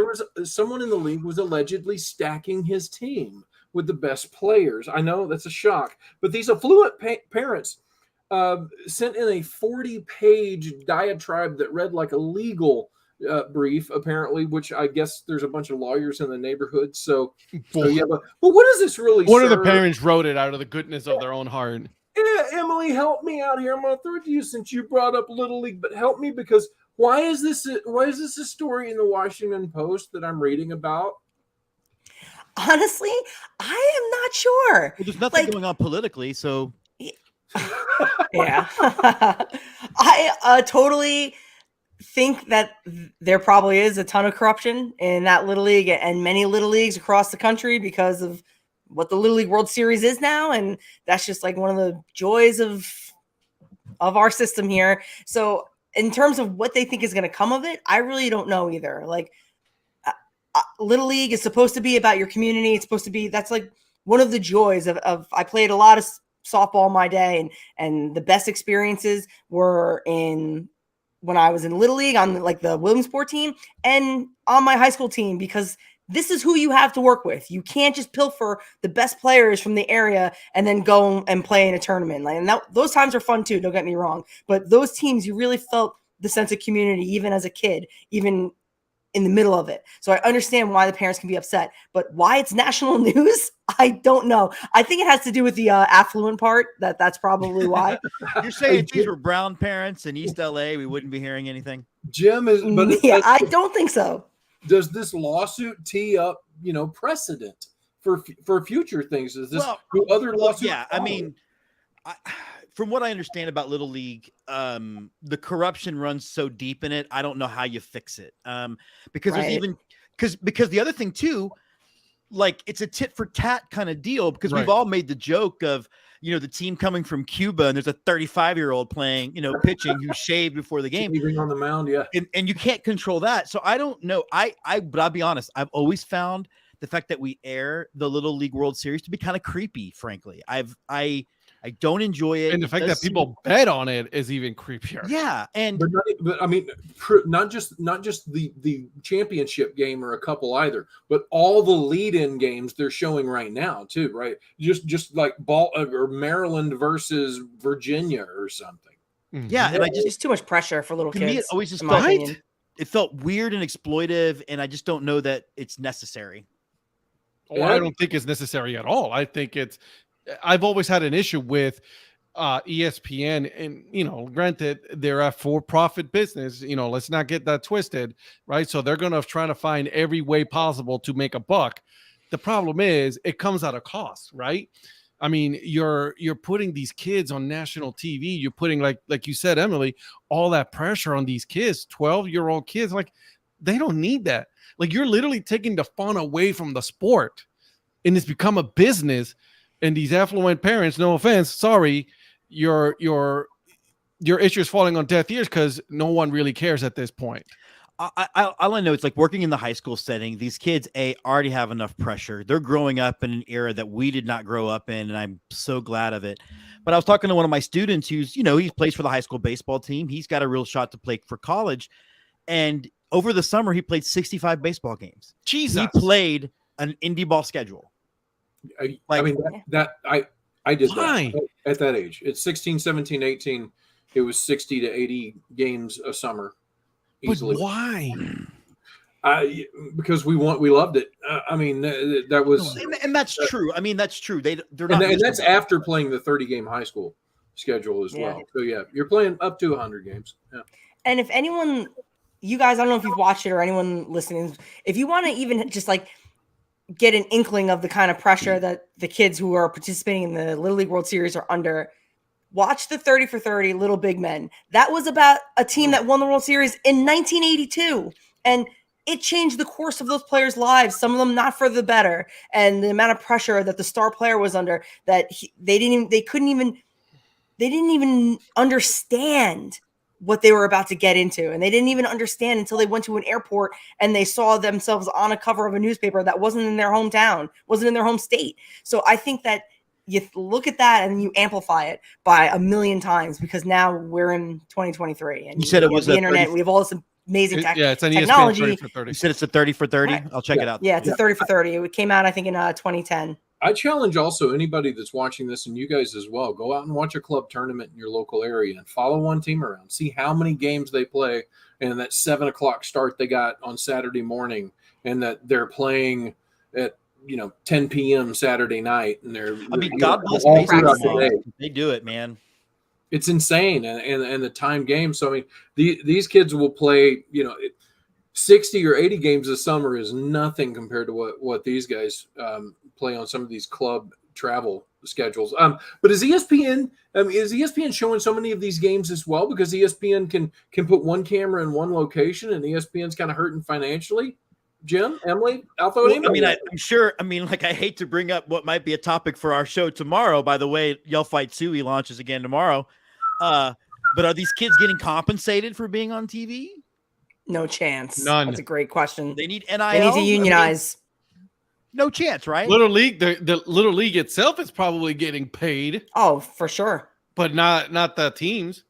Speaker 4: was someone in the league was allegedly stacking his team with the best players. I know that's a shock, but these affluent parents sent in a 40-page diatribe that read like a legal brief, apparently, which I guess there's a bunch of lawyers in the neighborhood. So yeah, but what does this really
Speaker 6: One of the
Speaker 4: serve?
Speaker 6: parents wrote it out of the goodness of their own heart.
Speaker 4: Yeah, Emily, help me out here. I'm going to throw it to you since you brought up Little League, but help me because why is this a story in the Washington Post that I'm reading about?
Speaker 5: Honestly, I am not sure.
Speaker 1: Well, there's nothing
Speaker 5: Like-
Speaker 1: going on politically, so
Speaker 5: Yeah. I totally think that there probably is a ton of corruption in that Little League and many Little Leagues across the country because of what the Little League World Series is now. And that's just like one of the joys of our system here. So in terms of what they think is going to come of it, I really don't know either. Like Little League is supposed to be about your community. It's supposed to be, that's like one of the joys of I played a lot of softball in my day, and the best experiences were when I was in Little League on like the Williamsport team and on my high school team, because this is who you have to work with. You can't just pilfer the best players from the area and then go and play in a tournament. Like, and those times are fun too, don't get me wrong. But those teams, you really felt the sense of community, even as a kid, even in the middle of it. So I understand why the parents can be upset, but why it's national news, I don't know. I think it has to do with the affluent part. That's probably why.
Speaker 1: you're saying if these were brown parents in East LA, we wouldn't be hearing anything.
Speaker 4: Jim is, but
Speaker 5: Yeah, I don't think so.
Speaker 4: does this lawsuit tee up, precedent for future things? Is this do other lawsuits?
Speaker 1: Yeah, I
Speaker 4: follow?
Speaker 1: mean, from what I understand about Little League, the corruption runs so deep in it. I don't know how you fix it. Because there's
Speaker 5: Right.
Speaker 1: even because the other thing too, like it's a tit for tat kind of deal because we've
Speaker 6: Right.
Speaker 1: all made the joke of the team coming from Cuba and there's a 35-year-old playing pitching who shaved before the game.
Speaker 4: Even on the mound, yeah.
Speaker 1: And you can't control that. So I don't know. But I'll be honest. I've always found the fact that we air the Little League World Series to be kind of creepy. Frankly, I don't enjoy it.
Speaker 6: And the fact
Speaker 1: It
Speaker 6: that
Speaker 1: does seem-
Speaker 6: people bet on it is even creepier.
Speaker 1: yeah, and
Speaker 4: But I mean, not just the championship game or a couple either, but all the lead-in games they're showing right now too, right? Just like ball or Maryland versus Virginia or something.
Speaker 6: Mhm.
Speaker 1: yeah, and I
Speaker 5: It's
Speaker 1: just
Speaker 5: just too much pressure for little
Speaker 1: to
Speaker 5: kids.
Speaker 1: me it always just
Speaker 5: in my
Speaker 1: felt
Speaker 5: opinion.
Speaker 1: it felt weird and exploitive, and I just don't know that it's necessary.
Speaker 6: Oh, I don't think it's necessary at all. I think I've always had an issue with ESPN, and granted they're a for-profit business. Let's not get that twisted, right? So they're gonna try to find every way possible to make a buck. The problem is it comes at a cost, right? I mean, you're putting these kids on national TV. You're putting like you said, Emily, all that pressure on these kids, 12-year-old kids. Like they don't need that. Like you're literally taking the fun away from the sport, and it's become a business. And these affluent parents, no offense, sorry, you're your issue is falling on deaf ears because no one really cares at this point.
Speaker 1: All I know, it's like working in the high school setting. These kids already have enough pressure. They're growing up in an era that we did not grow up in, and I'm so glad of it. But I was talking to one of my students who's, he plays for the high school baseball team. He's got a real shot to play for college, and over the summer he played 65 baseball games.
Speaker 6: Jesus,
Speaker 1: he played an indie ball schedule.
Speaker 4: I mean I did
Speaker 6: Why?
Speaker 4: that at that age. It's 16, 17, 18. It was 60 to 80 games a summer.
Speaker 6: But
Speaker 4: Easily.
Speaker 6: why?
Speaker 4: Because we loved it. I mean, that was,
Speaker 1: And that's true. I mean, that's true. They're not,
Speaker 4: and that's after playing the 30-game high school schedule as well. So yeah, you're playing up to 100 games. Yeah.
Speaker 5: And if anyone, you guys, I don't know if you've watched it or anyone listening, if you want to even just like get an inkling of the kind of pressure that the kids who are participating in the Little League World Series are under, watch the 30 for 30 Little Big Men. That was about a team that won the World Series in 1982. And it changed the course of those players' lives, some of them not for the better. And the amount of pressure that the star player was under, that they didn't even understand what they were about to get into. And they didn't even understand until they went to an airport and they saw themselves on a cover of a newspaper that wasn't in their hometown, wasn't in their home state. So I think that you look at that and you amplify it by a million times, because now we're in 2023 and
Speaker 1: you said it was
Speaker 5: the internet. We have all this amazing
Speaker 6: it's an
Speaker 5: technology.
Speaker 6: ESPN 30 for 30.
Speaker 1: You said it's a 30 for 30.
Speaker 5: Right.
Speaker 1: I'll check it out.
Speaker 5: Yeah, it's a 30 for 30. It came out, I think, in 2010.
Speaker 4: I challenge also anybody that's watching this, and you guys as well, go out and watch a club tournament in your local area and follow one team around. See how many games they play, and that 7:00 start they got on Saturday morning, and that they're playing at 10 p.m. Saturday night, and
Speaker 1: God bless
Speaker 4: all
Speaker 1: baseball
Speaker 4: throughout the
Speaker 1: moms.
Speaker 4: day.
Speaker 1: They do it, man.
Speaker 4: It's insane, and the time game. So I mean, these kids will play 60 or 80 games this summer is nothing compared to what these guys play on some of these club travel schedules. But is ESPN showing so many of these games as well, because ESPN can put one camera in one location, and ESPN's kind of hurting financially? Jim, Emily, Alpha.
Speaker 1: Well, I mean, I'm sure. I mean, like, I hate to bring up what might be a topic for our show tomorrow. By the way, Yell Fight Suey launches again tomorrow. But are these kids getting compensated for being on TV?
Speaker 5: No chance.
Speaker 6: None.
Speaker 5: That's a great question.
Speaker 1: They need NIL.
Speaker 5: They need to unionize.
Speaker 1: No chance, right?
Speaker 6: Little League, the Little League itself is probably getting paid,
Speaker 5: Oh, for sure.
Speaker 6: but not the teams.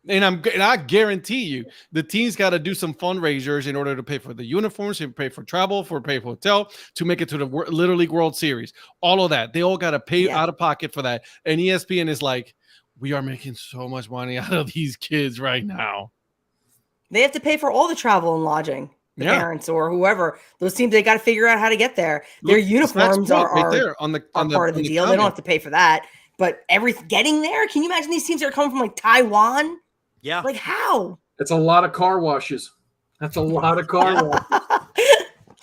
Speaker 6: And I guarantee you, the teams got to do some fundraisers in order to pay for the uniforms, to pay for travel, pay for hotel, to make it to the Little League World Series. All of that, they all got to pay out of pocket for that. And ESPN is like, we are making so much money out of these kids right now.
Speaker 5: They have to pay for all the travel and lodging. The parents or whoever, those teams, they got to figure out how to get there. Their uniforms are
Speaker 6: right there on
Speaker 5: part of the deal. They don't have to pay for that. But getting there, can you imagine these teams that are coming from like Taiwan?
Speaker 1: Yeah.
Speaker 5: Like how?
Speaker 4: That's a lot of car washes. That's a lot of car washes.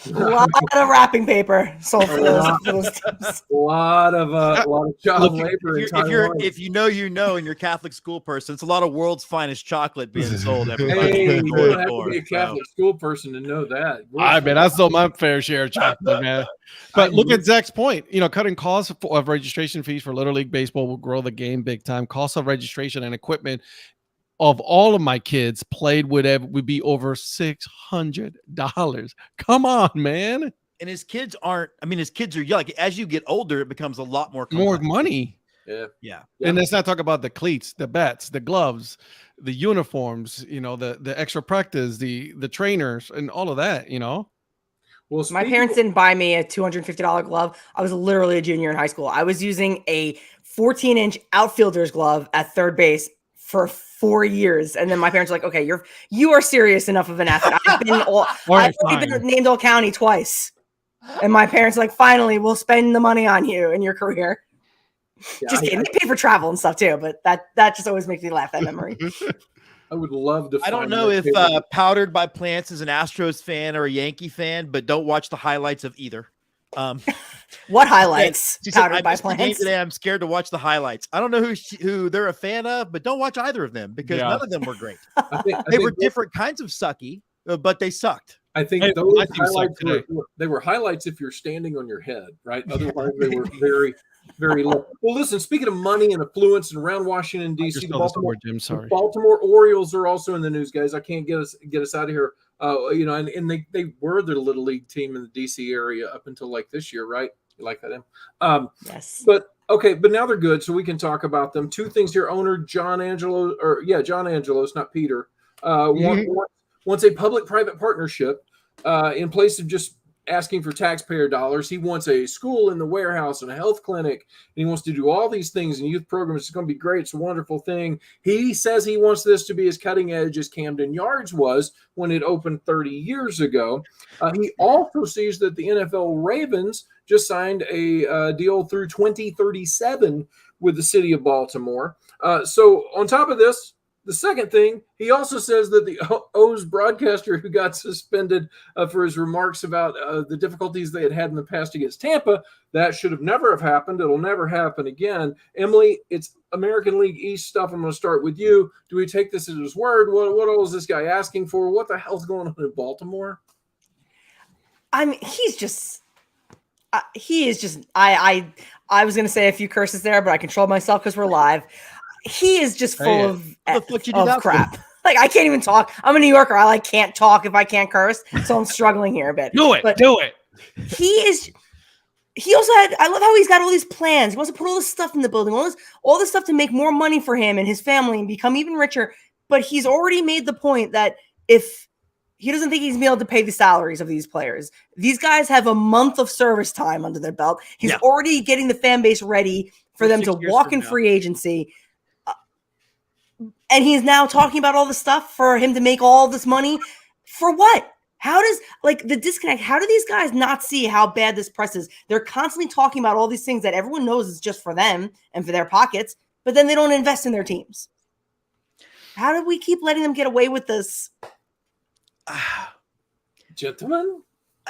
Speaker 5: A lot of wrapping paper sold for those teams.
Speaker 4: A lot of child labor.
Speaker 1: If you know, and you're a Catholic school person, it's a lot of world's finest chocolate being sold.
Speaker 4: Hey, you don't have to be a Catholic school person to know that.
Speaker 6: I mean, I sold my fair share of chocolate, man. But look at Zach's point. Cutting costs of registration fees for Little League Baseball will grow the game big time. Cost of registration and equipment of all of my kids played would be over $600. Come on, man.
Speaker 1: And his kids are young. Like, as you get older, it becomes a lot more
Speaker 6: money.
Speaker 4: Yeah.
Speaker 6: And let's not talk about the cleats, the bats, the gloves, the uniforms, the extra practice, the trainers, and all of that,
Speaker 4: Well,
Speaker 5: my parents didn't buy me a $250 glove. I was literally a junior in high school. I was using a 14-inch outfielder's glove at third base for 4 years, and then my parents were like, "Okay, you are serious enough of an athlete. I've already been named All County twice." And my parents were like, "Finally, we'll spend the money on you in your career." Just kidding. They pay for travel and stuff too, but that just always makes me laugh. That memory.
Speaker 4: I would love to.
Speaker 1: I don't know if Powdered by Plants is an Astros fan or a Yankee fan, but don't watch the highlights of either.
Speaker 5: What highlights?
Speaker 1: Powdered by Plants. Today, I'm scared to watch the highlights. I don't know who they're a fan of, but don't watch either of them because none of them were great. They were different kinds of sucky, but they sucked.
Speaker 4: I think
Speaker 6: Hey,
Speaker 4: those
Speaker 6: my team sucked
Speaker 4: highlights
Speaker 6: today.
Speaker 4: they were highlights if you're standing on your head, right? Otherwise, they were very, very low. Well, listen, speaking of money and affluence and around Washington,
Speaker 6: I
Speaker 4: D.C.,
Speaker 6: just
Speaker 4: the
Speaker 6: saw the
Speaker 4: Baltimore,
Speaker 6: score, Jim.
Speaker 4: the
Speaker 6: Sorry.
Speaker 4: Baltimore Orioles are also in the news, guys. I can't get us out of here. And they were the little league team in the D.C. area up until like this year, right? You like that, Em?
Speaker 5: Yes.
Speaker 4: But okay, but now they're good, so we can talk about them. Two things here. Owner John Angelos, not Peter, wants a public-private partnership in place of just asking for taxpayer dollars. He wants a school in the warehouse and a health clinic, and he wants to do all these things and youth programs. It's going to be great. It's a wonderful thing. He says he wants this to be as cutting edge as Camden Yards was when it opened 30 years ago. He also sees that the NFL Ravens just signed a deal through 2037 with the city of Baltimore. So on top of this, the second thing, he also says that the O's broadcaster who got suspended for his remarks about the difficulties they had in the past against Tampa, that should have never have happened. It'll never happen again. Emily, it's American League East stuff. I'm going to start with you. Do we take this as his word? What all is this guy asking for? What the hell's going on in Baltimore?
Speaker 5: I mean, he is just. I was going to say a few curses there, but I controlled myself because we're live. He is just full of crap. Like, I can't even talk. I'm a New Yorker. I can't talk if I can't curse. So I'm struggling here a bit.
Speaker 6: Do it.
Speaker 5: He also had, I love how he's got all these plans. He wants to put all this stuff in the building, all this stuff to make more money for him and his family and become even richer. But he's already made the point that if he doesn't think he's been able to pay the salaries of these players, these guys have a month of service time under their belt. He's already getting the fan base ready for them to walk in free agency. And he's now talking about all the stuff for him to make all this money. For what? How does, the disconnect, how do these guys not see how bad this press is? They're constantly talking about all these things that everyone knows is just for them and for their pockets, but then they don't invest in their teams. How do we keep letting them get away with this?
Speaker 4: Gentlemen?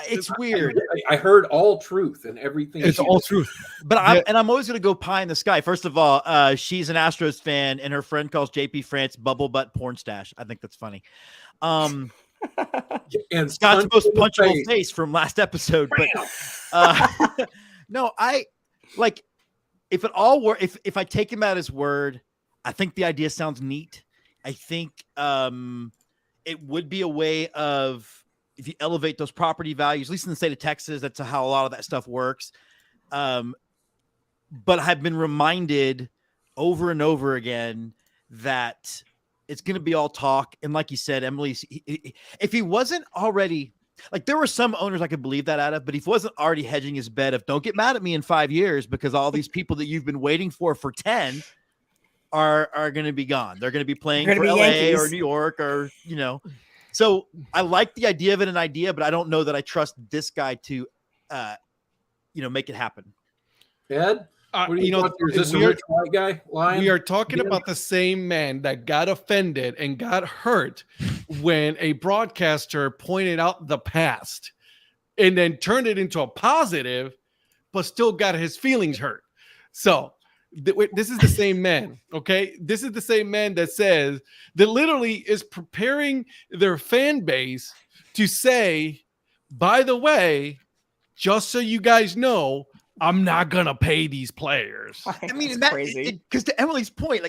Speaker 1: It's weird.
Speaker 4: I heard all truth and everything.
Speaker 6: It's all truth.
Speaker 1: But I'm always going to go pie in the sky. First of all, she's an Astros fan, and her friend calls JP France bubble butt porn stash. I think that's funny. And Scott's most punchable face from last episode. But no, if it all were, if I take him at his word, I think the idea sounds neat. I think it would be a way of, if you elevate those property values, at least in the state of Texas, that's how a lot of that stuff works. But I've been reminded over and over again that it's going to be all talk. And like you said, Emily, if he wasn't already, there were some owners I could believe that out of, but if he wasn't already hedging his bet of, don't get mad at me in 5 years because all these people that you've been waiting for 10 are going to be gone. They're going to be playing for LA Yankees or New York or, So I like the idea of it, but I don't know that I trust this guy to, make it happen.
Speaker 4: Ed, what do you know? Is this a rich white guy lying?
Speaker 6: We are talking about the same man that got offended and got hurt when a broadcaster pointed out the past and then turned it into a positive, but still got his feelings hurt. So this is the same man, okay? This is the same man that says that literally is preparing their fan base to say, by the way, just so you guys know, I'm not going to pay these players.
Speaker 1: I mean, that's crazy. Because to Emily's point,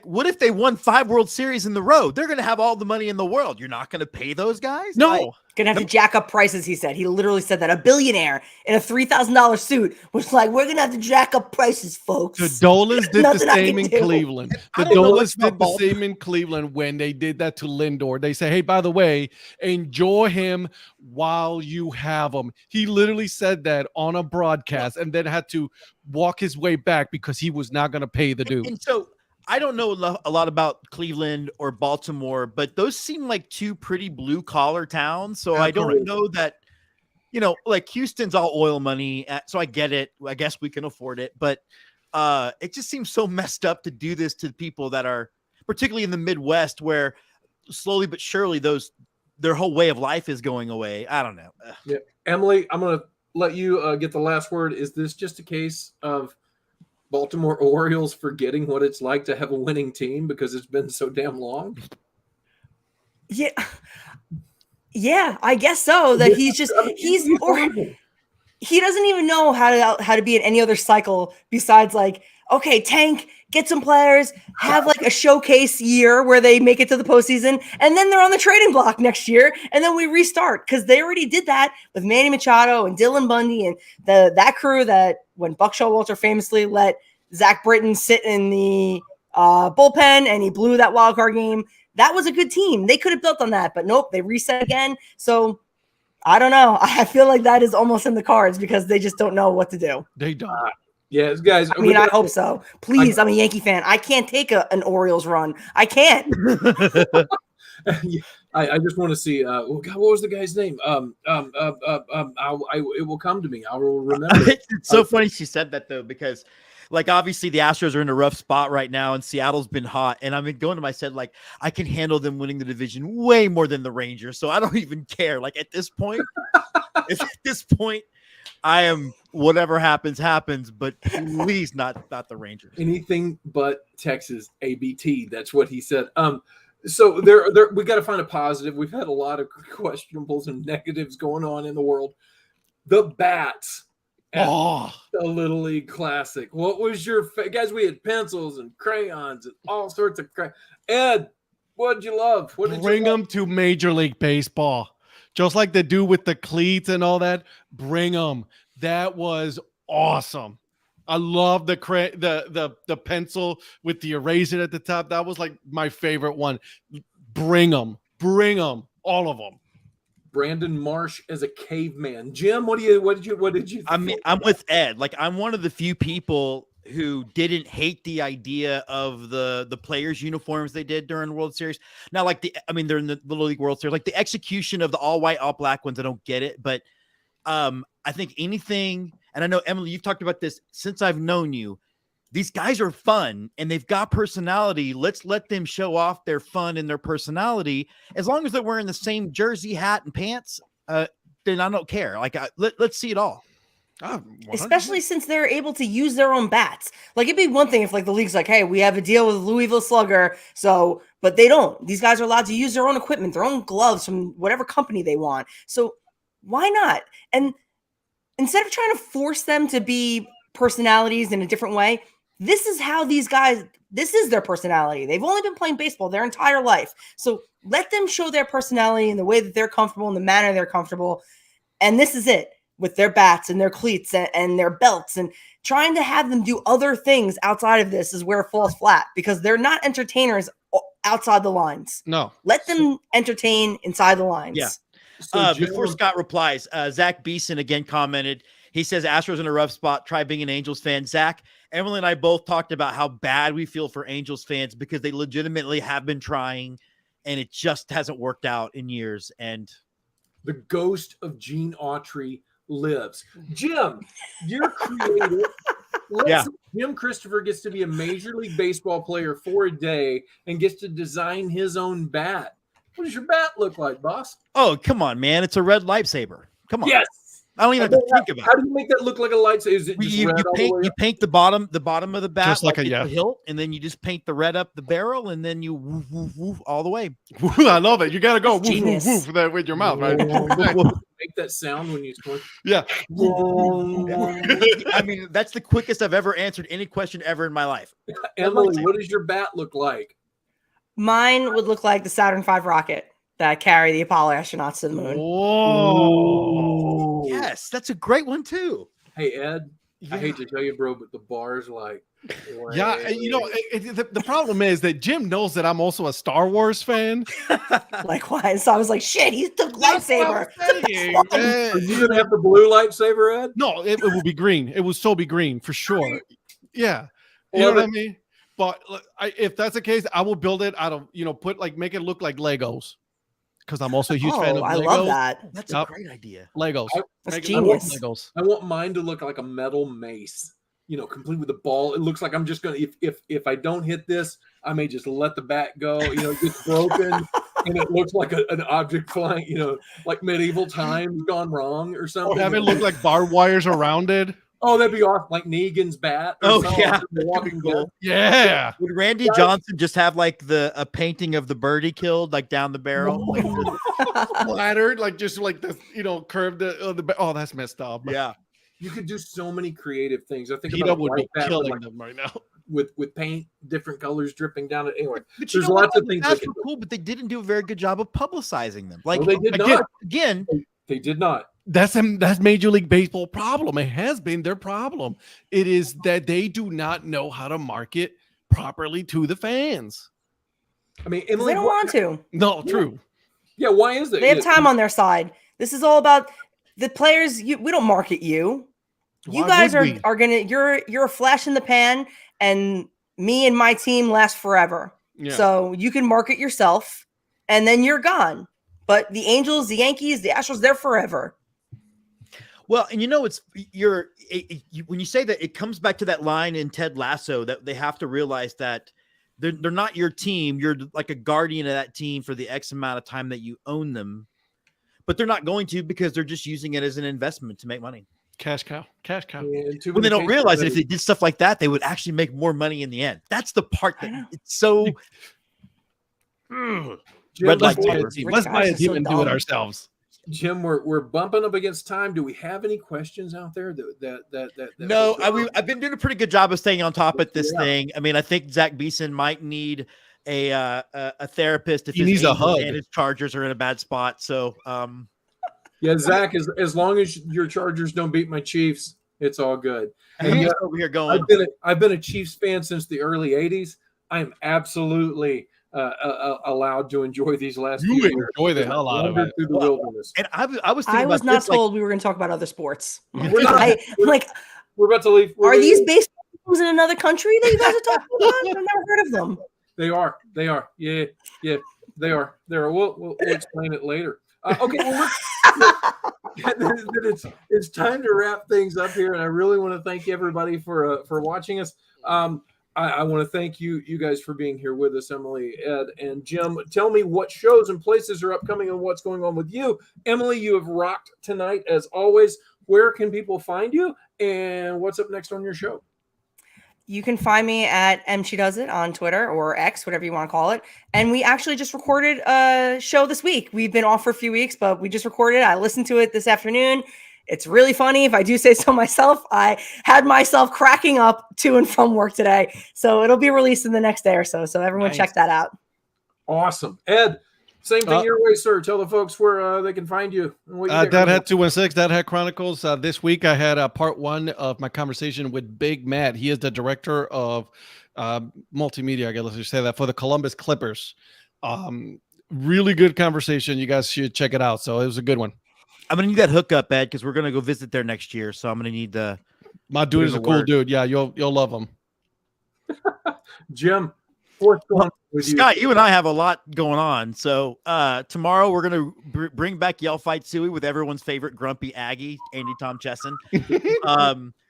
Speaker 1: what if they won 5 World Series in the row? They're going to have all the money in the world. You're not going to pay those guys?
Speaker 6: No.
Speaker 5: Going to have to jack up prices, he said. He literally said that. A billionaire in a $3,000 suit was like, we're going to have to jack up prices, folks.
Speaker 6: The Dolas did the same in Cleveland. The Dolas did the same in Cleveland when they did that to Lindor. They say, hey, by the way, enjoy him while you have him. He literally said that on a broadcast and then had to walk his way back because he was not going to pay the dude.
Speaker 1: And so I don't know a lot about Cleveland or Baltimore, but those seem like 2 pretty blue collar towns. So I don't know that, Houston's all oil money. So I get it. I guess we can afford it, but it just seems so messed up to do this to people that are particularly in the Midwest where slowly but surely their whole way of life is going away. I don't know.
Speaker 4: Yeah. Emily, I'm going to let you get the last word. Is this just a case of Baltimore Orioles forgetting what it's like to have a winning team because it's been so damn long?
Speaker 5: Yeah. Yeah, I guess so. That he's just
Speaker 4: I mean,
Speaker 5: he's or
Speaker 4: horrible.
Speaker 5: he doesn't even know how to be in any other cycle besides like, okay, tank, get some players, have like a showcase year where they make it to the postseason, and then they're on the trading block next year, and then we restart because they already did that with Manny Machado and Dylan Bundy and that crew that when Buck Showalter famously let Zach Britton sit in the bullpen and he blew that wild card game. That was a good team. They could have built on that, but nope, they reset again. So I don't know. I feel like that is almost in the cards because they just don't know what to do.
Speaker 6: They don't.
Speaker 4: Yes, guys.
Speaker 5: I mean, I hope so. Please, I'm a Yankee fan. I can't take an Orioles run. I can't.
Speaker 4: I just want to see. God, what was the guy's name? It will come to me. I will remember.
Speaker 1: It's so funny she said that though, because like obviously the Astros are in a rough spot right now, and Seattle's been hot. And I mean, going to my said like I can handle them winning the division way more than the Rangers, so I don't even care. Like at this point, I am whatever happens, but please not the Rangers.
Speaker 4: Anything but Texas ABT. That's what he said. So there we got to find a positive. We've had a lot of questionables and negatives going on in the world. The bats at the Little League Classic. What was your guys? We had pencils and crayons and all sorts of Ed, what did you love? What did
Speaker 6: Bring
Speaker 4: you love?
Speaker 6: them to Major League Baseball, just like they do with the cleats and all that. Bring them. That was awesome. I love the pencil with the eraser at the top. That was like my favorite one. Bring them, all of them.
Speaker 4: Brandon Marsh as a caveman. Jim, what did you?
Speaker 1: I mean, I'm with Ed. Like, I'm one of the few people who didn't hate the idea of the players' uniforms they did during the World Series. Now, like they're in the Little League World Series. Like the execution of the all white, all black ones, I don't get it. But I think anything, and I know Emily, you've talked about this since I've known you. These guys are fun and they've got personality. Let's let them show off their fun and their personality. As long as they're wearing the same jersey, hat, and pants, then I don't care. Like, let's see it all.
Speaker 5: Especially since they're able to use their own bats. Like, it'd be one thing if like the league's like, hey, we have a deal with Louisville Slugger, so, but they don't. These guys are allowed to use their own equipment, their own gloves from whatever company they want. So why not? And instead of trying to force them to be personalities in a different way, this is how these guys, this is their personality. They've only been playing baseball their entire life. So let them show their personality in the way that they're comfortable, in the manner they're comfortable. And this is it, with their bats and their cleats and their belts, and trying to have them do other things outside of this is where it falls flat, because they're not entertainers outside the lines.
Speaker 6: No.
Speaker 5: Let them entertain inside the lines.
Speaker 1: Yeah.
Speaker 4: So
Speaker 1: Before Scott replies, Zach Beeson again commented. He says, Astros in a rough spot. Try being an Angels fan. Zach, Emily and I both talked about how bad we feel for Angels fans because they legitimately have been trying and it just hasn't worked out in years. And
Speaker 4: the ghost of Gene Autry lives. Jim, you're creative. Jim Christopher gets to be a Major League Baseball player for a day and gets to design his own bat. What does your bat look like, boss?
Speaker 1: oh, come on, man. It's a red lightsaber. Come on.
Speaker 4: Yes.
Speaker 1: I don't even have to think about
Speaker 4: How
Speaker 1: it.
Speaker 4: do you make that look like a lightsaber? Is it just
Speaker 1: You
Speaker 4: red all the way
Speaker 1: you
Speaker 4: up?
Speaker 1: paint the bottom of the bat
Speaker 6: Just like a-
Speaker 1: it's
Speaker 6: yeah.
Speaker 1: hilt, and then you just paint the red up the barrel, and then you woof, woof, woof, all the way.
Speaker 6: I love it. You got to go woof, woof,
Speaker 5: Genius.
Speaker 6: woof that with your mouth, right?
Speaker 4: Make that sound when you score.
Speaker 6: Yeah.
Speaker 1: I mean, that's the quickest I've ever answered any question ever in my life.
Speaker 4: Emily, what does your bat look like?
Speaker 5: Mine would look like the Saturn V rocket that carry the Apollo astronauts to the moon.
Speaker 6: Whoa.
Speaker 1: Yes, that's a great one too.
Speaker 4: Hey, Ed, I hate to tell you, bro, but the bar's like,
Speaker 6: Yeah, and, you know, the problem is that Jim knows that I'm also a Star Wars fan.
Speaker 5: Likewise. So I was like, shit, he's the lightsaber.
Speaker 4: Are you gonna have the blue lightsaber, Ed?
Speaker 6: No, it will be green. It will still be green for sure. Yeah, you know what I mean. But if that's the case, I will build it out of make it look like Legos, because I'm also a huge fan of
Speaker 5: I
Speaker 6: Legos.
Speaker 5: love that.
Speaker 1: That's
Speaker 6: Yep.
Speaker 1: a great idea.
Speaker 6: Legos.
Speaker 5: That's
Speaker 6: Make it look like
Speaker 5: genius.
Speaker 6: Legos.
Speaker 4: I want mine to look like a metal mace, complete with the ball. It looks like I'm just gonna if I don't hit this, I may just let the bat go. It gets broken, and it looks like an object flying. Like medieval times gone wrong or
Speaker 6: Or
Speaker 4: something.
Speaker 6: have it look like barbed wires around it.
Speaker 4: Oh, that'd be awesome. Like Negan's bat. Or
Speaker 1: Oh,
Speaker 4: something
Speaker 1: yeah.
Speaker 4: from The Walking Dead.
Speaker 6: Yeah.
Speaker 1: Would Randy Johnson just have like a painting of the bird he killed like down the barrel?
Speaker 6: Splattered, like just like the curved oh, that's messed up.
Speaker 1: Yeah.
Speaker 4: You could do so many creative things. I think
Speaker 6: PETA
Speaker 4: about a
Speaker 6: would be
Speaker 4: white bat with,
Speaker 6: killing
Speaker 4: like,
Speaker 6: them right now.
Speaker 4: with paint, different colors dripping down it. Anyway,
Speaker 1: But you
Speaker 4: there's
Speaker 1: know what,
Speaker 4: lots of
Speaker 1: though?
Speaker 4: things.
Speaker 1: That's
Speaker 4: they could do.
Speaker 1: cool, but they didn't do a very good job of publicizing them. Like
Speaker 4: No, they did
Speaker 1: again,
Speaker 4: not.
Speaker 1: again,
Speaker 4: They did not.
Speaker 6: That's Major League Baseball problem. It has been their problem. It is that they do not know how to market properly to the fans.
Speaker 4: I mean,
Speaker 5: 'Cause
Speaker 4: Emily,
Speaker 5: they don't want to.
Speaker 6: No, true.
Speaker 4: Yeah, why is that?
Speaker 5: They have time on their side. This is all about the players. We don't market you. You
Speaker 6: Why
Speaker 5: guys
Speaker 6: would we?
Speaker 5: are gonna. You're a flash in the pan, and me and my team last forever.
Speaker 6: Yeah.
Speaker 5: So you can market yourself, and then you're gone. But the Angels, the Yankees, the Astros, they're forever.
Speaker 1: well, and when you say that, it comes back to that line in Ted Lasso that they have to realize that they're not your team. You're like a guardian of that team for the X amount of time that you own them, but they're not going to because they're just using it as an investment to make money.
Speaker 6: Cash cow.
Speaker 4: And too
Speaker 1: When they
Speaker 4: many
Speaker 1: don't
Speaker 4: cases
Speaker 1: realize that
Speaker 4: that
Speaker 1: if they did stuff like that, they would actually make more money in the end. That's the part
Speaker 5: I know.
Speaker 1: that it's so.
Speaker 4: Jim,
Speaker 1: Red light
Speaker 4: before-
Speaker 1: tape.
Speaker 6: Let's buy a
Speaker 5: Guys are
Speaker 6: team
Speaker 5: so
Speaker 6: and do it
Speaker 5: dumb.
Speaker 6: ourselves.
Speaker 4: Jim, we're bumping up against time. Do we have any questions out there that
Speaker 1: No, I've been doing a pretty good job of staying on top of this
Speaker 4: Yeah.
Speaker 1: thing. I mean, I think Zach Beeson might need a therapist if
Speaker 6: He
Speaker 1: his
Speaker 6: needs a
Speaker 1: Angels
Speaker 6: hug.
Speaker 1: and his Chargers are in a bad spot. So,
Speaker 4: Yeah, Zach, as long as your Chargers don't beat my Chiefs, it's all good.
Speaker 1: I'm
Speaker 4: And
Speaker 1: just over here going.
Speaker 4: I've been a Chiefs fan since the early '80s. I am absolutely allowed to enjoy these last few
Speaker 6: You
Speaker 4: years.
Speaker 6: enjoy the hell out of
Speaker 4: Wandered
Speaker 6: it.
Speaker 4: through the wilderness.
Speaker 1: And I was thinking
Speaker 5: I was
Speaker 1: about
Speaker 5: not
Speaker 1: this, like,
Speaker 5: told we were going to talk about other sports.
Speaker 4: We're not-
Speaker 5: I'm like,
Speaker 4: We're about to leave.
Speaker 5: are these baseball teams in another country that you guys are talking about? I've never heard of them.
Speaker 4: They are. Yeah, they are. We'll explain it later. Okay, well, it's time to wrap things up here, and I really want to thank everybody for watching us. I want to thank you guys for being here with us, Emily, Ed, and Jim. Tell me what shows and places are upcoming and what's going on with you. Emily, you have rocked tonight as always. Where can people find you, and what's up next on your show?
Speaker 5: You can find me at MSheDoesIt on Twitter or X, whatever you want to call it. And we actually just recorded a show this week. We've been off for a few weeks, but we just recorded it. I listened to it this afternoon. It's really funny. If I do say so myself, I had myself cracking up to and from work today. So it'll be released in the next day or so. So everyone
Speaker 6: Nice.
Speaker 5: check that out.
Speaker 4: Awesome. Ed, same thing your way, sir. Tell the folks where they can find you. And what you got
Speaker 6: Dad
Speaker 4: going
Speaker 6: Hat 216, Dad Hat Chronicles. This week I had part one of my conversation with Big Matt. He is the director of multimedia, I guess let's just say that, for the Columbus Clippers. Really good conversation. You guys should check it out. So it was a good one.
Speaker 1: I'm gonna need that hookup, Ed, because we're gonna go visit there next year. So I'm gonna need the.
Speaker 6: My dude is a
Speaker 1: Good
Speaker 6: cool
Speaker 1: word.
Speaker 6: dude. Yeah, you'll love him.
Speaker 4: Jim, what's going on with you?
Speaker 1: Scott, you and I have a lot going on. So tomorrow we're gonna bring back Yell Fight Suey with everyone's favorite grumpy Aggie, Andy Tom Chesson,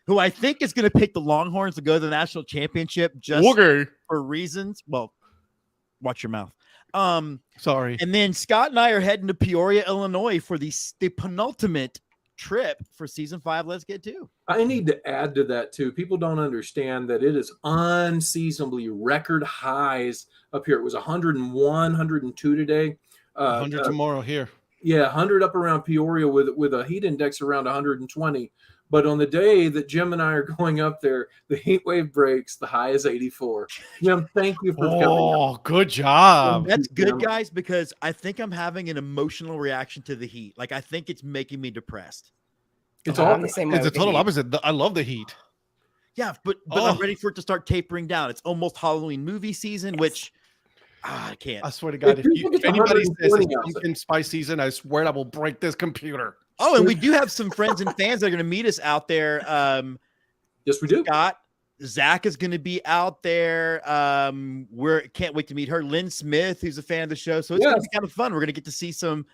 Speaker 1: who I think is gonna pick the Longhorns to go to the national championship just for reasons. Well, watch your mouth.
Speaker 6: Sorry.
Speaker 1: And then Scott and I are heading to Peoria, Illinois for the penultimate trip for season 5. Let's get to.
Speaker 4: I need to add to that too. People don't understand that it is unseasonably record highs up here. It was 101, 102 today.
Speaker 6: 100 tomorrow here.
Speaker 4: Yeah, 100 up around Peoria with a heat index around 120. But on the day that Jim and I are going up there, the heat wave breaks. The high is 84. Jim, thank you for coming.
Speaker 6: Oh, good job.
Speaker 1: That's
Speaker 4: Jim.
Speaker 1: good, guys, because I think I'm having an emotional reaction to the heat. Like, I think it's making me depressed.
Speaker 4: It's
Speaker 5: I'm
Speaker 4: all
Speaker 5: the same way
Speaker 6: It's a
Speaker 5: with the
Speaker 6: total
Speaker 5: Heat.
Speaker 6: opposite. I love the heat.
Speaker 1: Yeah, but I'm
Speaker 6: Oh.
Speaker 1: ready for it to start tapering down. It's almost Halloween movie season, which I can't.
Speaker 6: I swear to God,
Speaker 4: If
Speaker 6: if,
Speaker 4: people
Speaker 6: if
Speaker 4: get to
Speaker 6: anybody says
Speaker 4: 120
Speaker 6: it's
Speaker 4: outside.
Speaker 6: pumpkin spice season, I swear I will break this computer.
Speaker 1: Oh, and we do have some friends and fans that are going to meet us out there.
Speaker 4: Yes, we do.
Speaker 1: Scott, Zach is going to be out there. We can't wait to meet her. Lynn Smith, who's a fan of the show, so it's going to
Speaker 4: Yes.
Speaker 1: be kind of fun. We're going to get to see some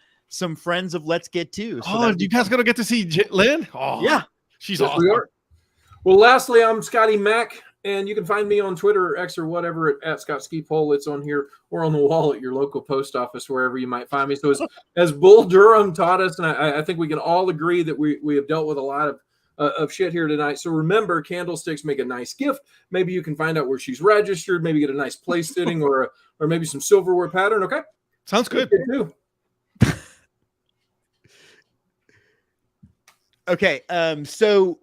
Speaker 1: friends of Let's Get To. So
Speaker 6: Oh,
Speaker 1: that'll be
Speaker 6: you guys gonna get to see Lynn? Oh,
Speaker 1: yeah.
Speaker 6: she's
Speaker 4: Yes,
Speaker 6: awesome.
Speaker 4: we are. Well, lastly, I'm Scotty Mack, and you can find me on Twitter or X or whatever at Scott Ski Pole. It's on here or on the wall at your local post office, wherever you might find me. So as Bull Durham taught us, and I think we can all agree that we have dealt with a lot of shit here tonight. So remember, candlesticks make a nice gift. Maybe you can find out where she's registered. Maybe get a nice place sitting or maybe some silverware pattern. Okay,
Speaker 6: Sounds good.
Speaker 4: too.
Speaker 1: Okay, so